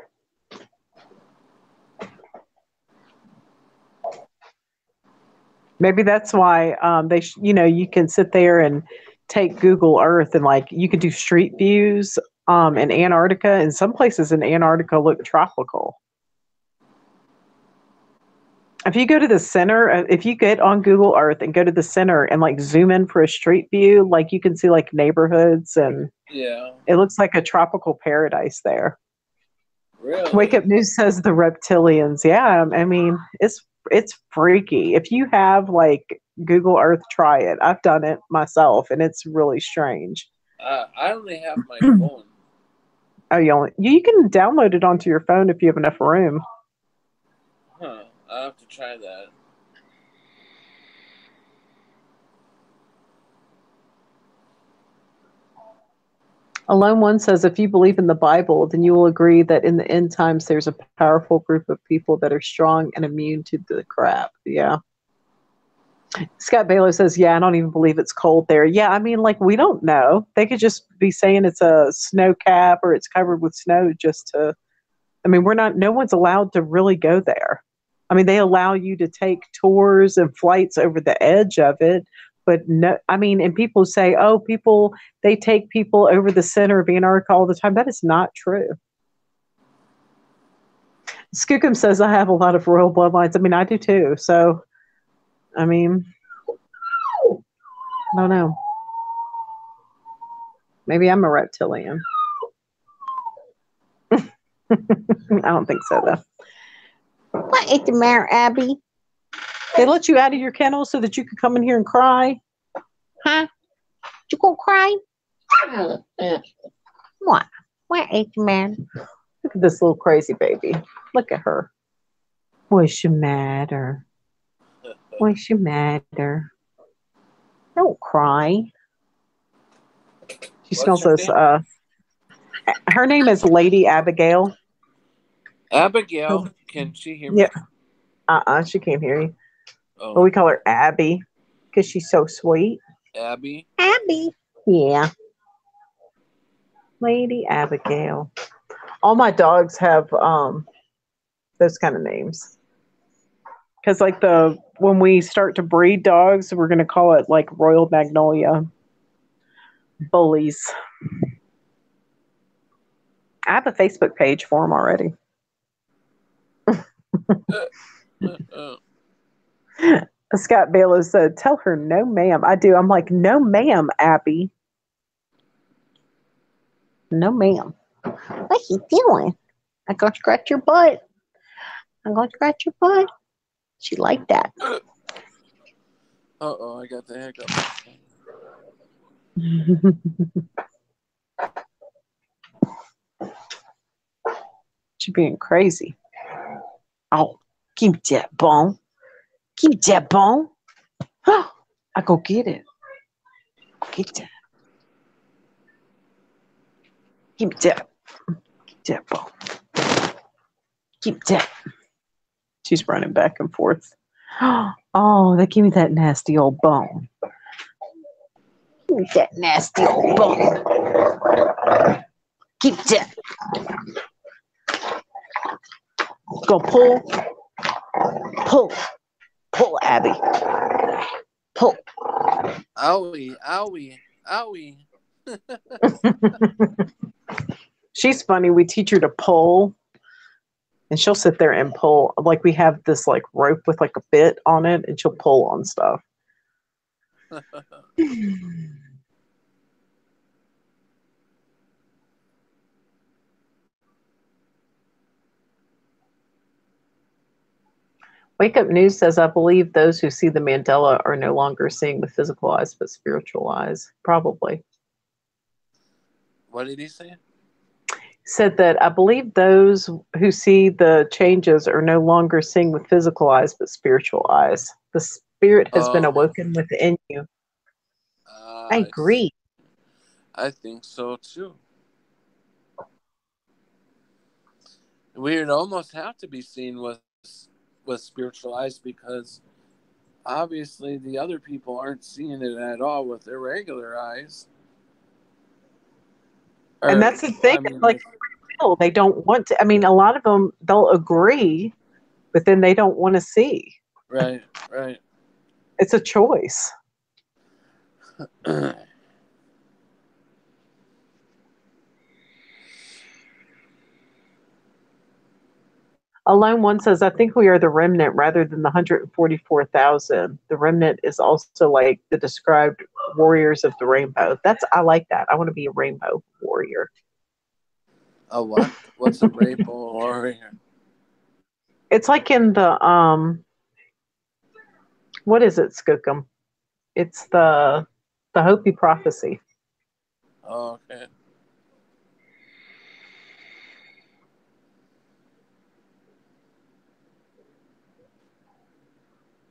Maybe that's why you can sit there and take Google Earth and like you can do street views in Antarctica, and some places in Antarctica look tropical. If you go to the center, if you get on Google Earth and go to the center and like zoom in for a street view, like you can see like neighborhoods, and yeah, it looks like a tropical paradise there. Really? Wake Up News says the reptilians. Yeah, I mean, it's freaky. If you have like Google Earth, try it. I've done it myself, and it's really strange. I only have my phone. Oh, you can download it onto your phone if you have enough room. Huh. I'll have to try that. Alone One says, if you believe in the Bible, then you will agree that in the end times there's a powerful group of people that are strong and immune to the crap. Yeah. Scott Baylor says, yeah, I don't even believe it's cold there. Yeah, I mean, like, we don't know. They could just be saying it's a snow cap or it's covered with snow just to, I mean, no one's allowed to really go there. I mean, they allow you to take tours and flights over the edge of it. But no, I mean, and people say, oh, they take people over the center of Antarctica all the time. That is not true. Skookum says, I have a lot of royal bloodlines. I mean, I do too. So, I mean, I don't know. Maybe I'm a reptilian. I don't think so, though. What is the matter, Abby? They let you out of your kennel so that you could come in here and cry? Huh? You gonna cry? What? What is the matter? Look at this little crazy baby. Look at her. What's she matter? What's she matter? Don't cry. She smells this. Her name is Lady Abigail. Abigail, can she hear me? Yeah. She can't hear you. Oh. But we call her Abby because she's so sweet. Abby? Abby. Yeah. Lady Abigail. All my dogs have those kind of names. Because like when we start to breed dogs, we're gonna call it like Royal Magnolia Bullies. I have a Facebook page for them already. Scott Baylor said, tell her no ma'am. I do. I'm like, no ma'am, Abby. No ma'am. What's he doing? I'm gonna scratch your butt. I'm gonna scratch your butt. She liked that. Uh-oh, I got the hiccup. She being crazy. Oh, give me that bone. Give me that bone. I go get it. Get that. Give me that. Give that bone. Give me that. She's running back and forth. Oh, they give me that nasty old bone. Give me that nasty old bone. Give that. Go pull. Pull. Pull, Abby. Pull. Owie, owie, owie. She's funny. We teach her to pull. And she'll sit there and pull. Like we have this like rope with like a bit on it, and she'll pull on stuff. Wake Up News says, I believe those who see the Mandela are no longer seeing with physical eyes, but spiritual eyes. Probably. What did he say? Said that I believe those who see the changes are no longer seeing with physical eyes, but spiritual eyes. The spirit has been awoken within you. I agree. I think so too. We'd almost have to be seen with spiritual eyes because obviously the other people aren't seeing it at all with their regular eyes. And that's the thing. I mean, like, they don't want to. I mean, a lot of them, they'll agree, but then they don't want to see. Right, right. It's a choice. Alone One says, I think we are the remnant rather than the 144,000. The remnant is also like the described warriors of the rainbow. I like that. I want to be a rainbow warrior. A what? What's a rainbow warrior? It's like in the What is it, Skookum? It's the Hopi prophecy. Oh, okay.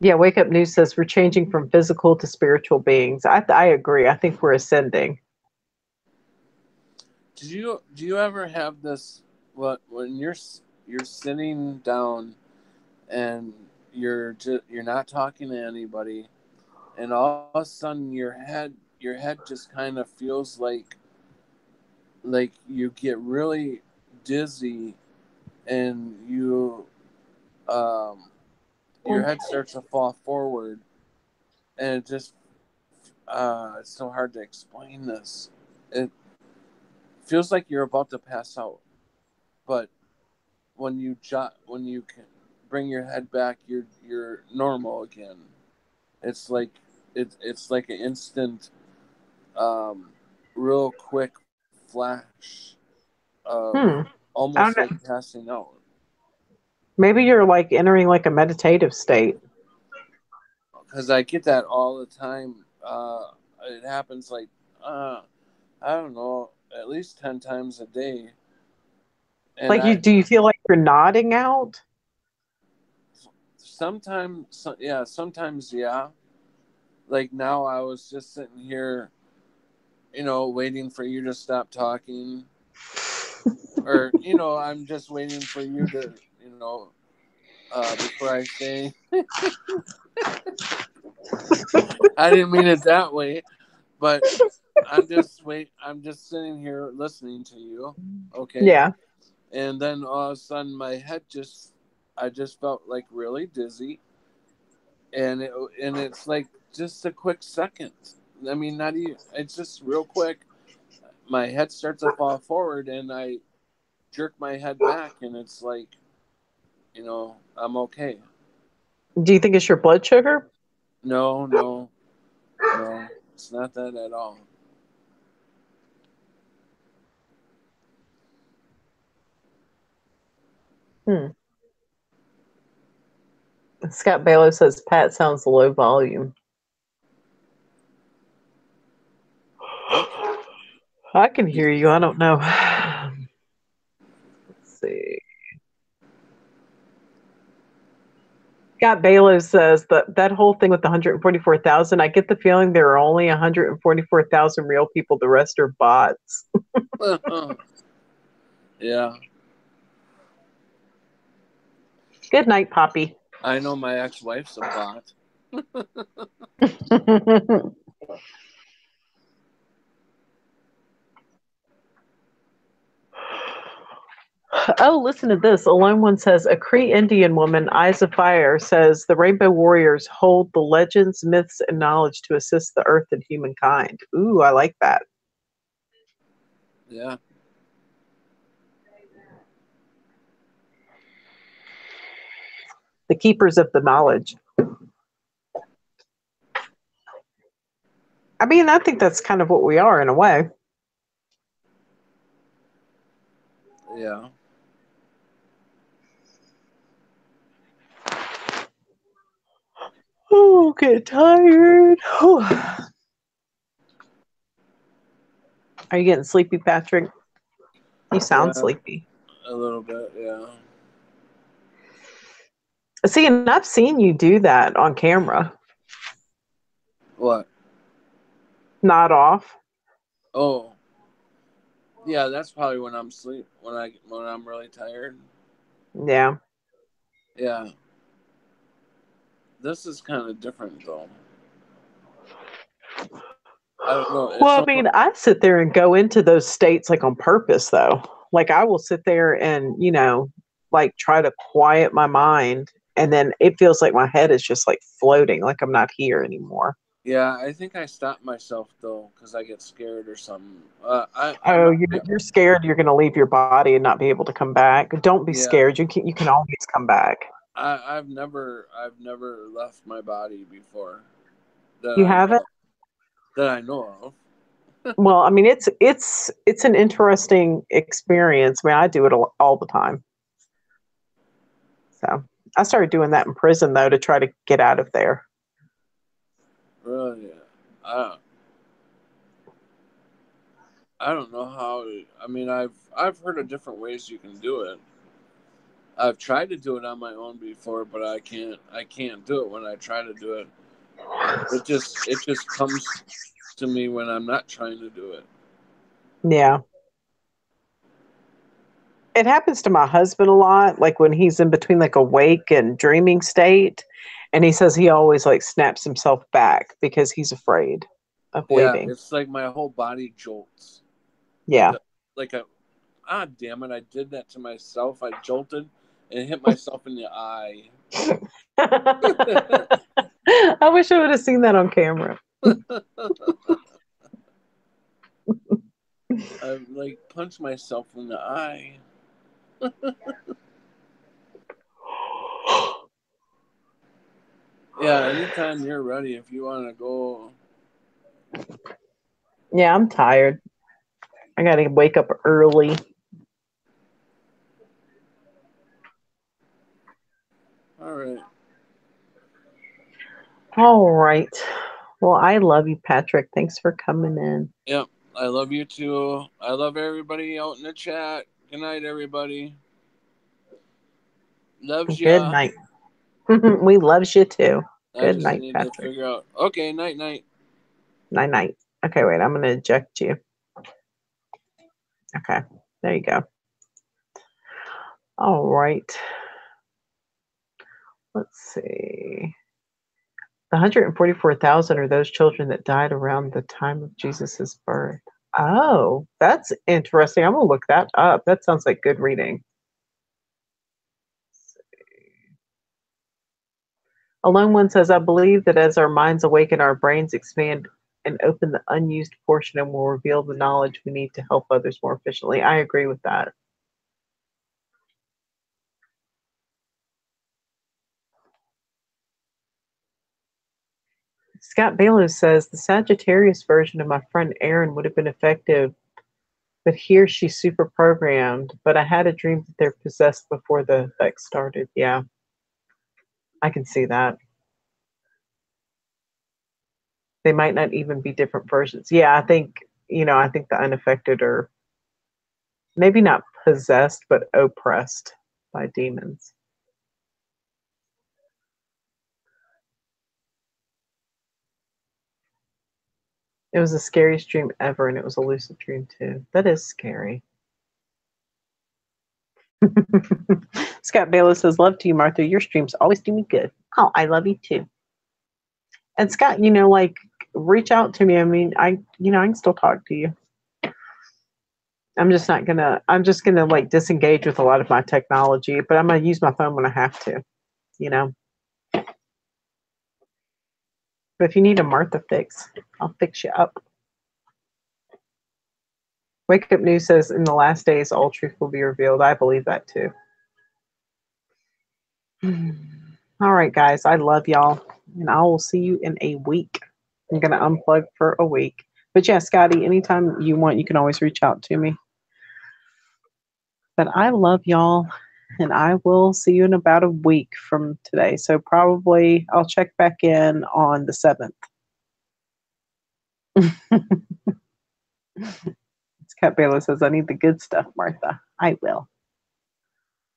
Yeah, Wake Up News says we're changing from physical to spiritual beings. I agree. I think we're ascending. Do you ever have this? What when you're sitting down and you're not talking to anybody, and all of a sudden your head just kind of feels like you get really dizzy, and your head starts to fall forward, and it just it's so hard to explain this. It feels like you're about to pass out, but when you can bring your head back, you're normal again. It's like it's like an instant, real quick flash of Hmm. I almost don't know. like passing out. Maybe you're like entering like a meditative state. Because I get that all the time. It happens like I don't know, at least 10 times a day, and Like do you feel like you're nodding out? sometimes yeah. Like now, I was just sitting here, waiting for you to stop talking, or I'm just waiting for you to, before I say. I didn't mean it that way, but I'm just sitting here listening to you, okay? Yeah. And then all of a sudden, I just felt like really dizzy, and it's like just a quick second. I mean, not even. It's just real quick. My head starts to fall forward, and I jerk my head back, and it's like, I'm okay. Do you think it's your blood sugar? No, no, no, it's not that at all. Hmm. Scott Baylor says Pat sounds low volume. Okay. I can hear you. I don't know. Let's see. Scott Baylor says that whole thing with the 144,000, I get the feeling there are only 144,000 real people. The rest are bots. Yeah. Good night, Poppy. I know my ex-wife's a bot. Oh, listen to this. Alone One says a Cree Indian woman, Eyes of Fire, says the Rainbow Warriors hold the legends, myths, and knowledge to assist the earth and humankind. Ooh, I like that. Yeah. The keepers of the knowledge. I mean, I think that's kind of what we are in a way. Yeah. Oh, get tired. Are you getting sleepy, Patrick? You sound Yeah. sleepy. A little bit. Yeah. See, and I've seen you do that on camera. What? Nod off. Oh. Yeah, that's probably when when I'm really tired. Yeah. Yeah. This is kind of different though. I don't know. It's Well, I mean, almost, I sit there and go into those states like on purpose, though. Like I will sit there and, like try to quiet my mind. And then it feels like my head is just like floating, like I'm not here anymore. yeah. I think I stopped myself though because I get scared or something. Oh, you're scared you're going to leave your body and not be able to come back. Don't be Yeah. scared. You can always come back. I've never left my body before that You haven't? I know of. Well, I mean, it's an interesting experience. I mean, I do it all the time. So I started doing that in prison though to try to get out of there. Really, I I don't know how. I mean, I've heard of different ways you can do it. I've tried to do it on my own before, but I can't do it when I try to do it. It just comes to me when I'm not trying to do it. Yeah. It happens to my husband a lot, like when he's in between like awake and dreaming state. And he says he always like snaps himself back because he's afraid of Yeah, leaving. it's like my whole body jolts. Like Yeah. a damn it, I did that to myself. I jolted and hit myself in the eye. I wish I would have seen that on camera. I like punched myself in the eye. Yeah, anytime you're ready, if you want to go. Yeah, I'm tired. I got to wake up early. All right. All right. Well, I love you, Patrick. Thanks for coming in. Yep. I love you too. I love everybody out in the chat. Good night, everybody. Loves Good ya. night. We loves you too. I Good just night, need to Patrick. figure out. Okay, night, night. Night, night. Okay, wait. I'm going to eject you. Okay. There you go. All right. Let's see. The 144,000 are those children that died around the time of Jesus's birth. Oh, that's interesting. I'm going to look that up. That sounds like good reading. Alone One says, I believe that as our minds awaken, our brains expand and open the unused portion and will reveal the knowledge we need to help others more efficiently. I agree with that. Scott Baylor says, the Sagittarius version of my friend Erin would have been effective, but here she's super programmed. But I had a dream that they're possessed before the effect started. Yeah, I can see that. They might not even be different versions. Yeah, I think, I think the unaffected are maybe not possessed, but oppressed by demons. It was the scariest dream ever, and it was a lucid dream too. That is scary. Scott Baylor says, love to you, Martha. Your streams always do me good. Oh, I love you too. And Scott, like, reach out to me. I mean, I can still talk to you. I'm just gonna like disengage with a lot of my technology, but I'm gonna use my phone when I have to, But if you need a Martha fix, I'll fix you up. Wake Up News says, in the last days, all truth will be revealed. I believe that too. All right, guys, I love y'all, and I will see you in a week. I'm gonna unplug for a week. But yeah, Scotty, anytime you want, you can always reach out to me. But I love y'all, and I will see you in about a week from today. So probably I'll check back in on the 7th. Scott Baylor says, I need the good stuff, Martha. I will.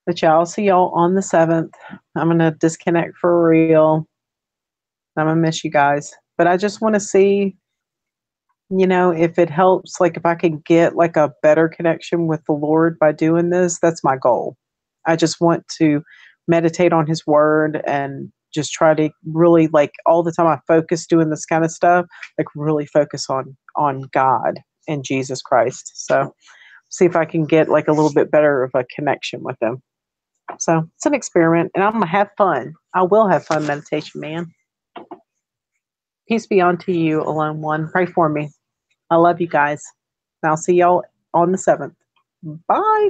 But yeah, I'll see y'all on the 7th. I'm going to disconnect for real. I'm going to miss you guys. But I just want to see, if it helps, like if I can get like a better connection with the Lord by doing this, that's my goal. I just want to meditate on his word and just try to really, like, all the time I focus doing this kind of stuff, like really focus on God and Jesus Christ. So see if I can get like a little bit better of a connection with him. So it's an experiment, and I'm going to have fun. I will have fun, meditation man. Peace be unto you, Alone One. Pray for me. I love you guys. And I'll see y'all on the 7th. Bye.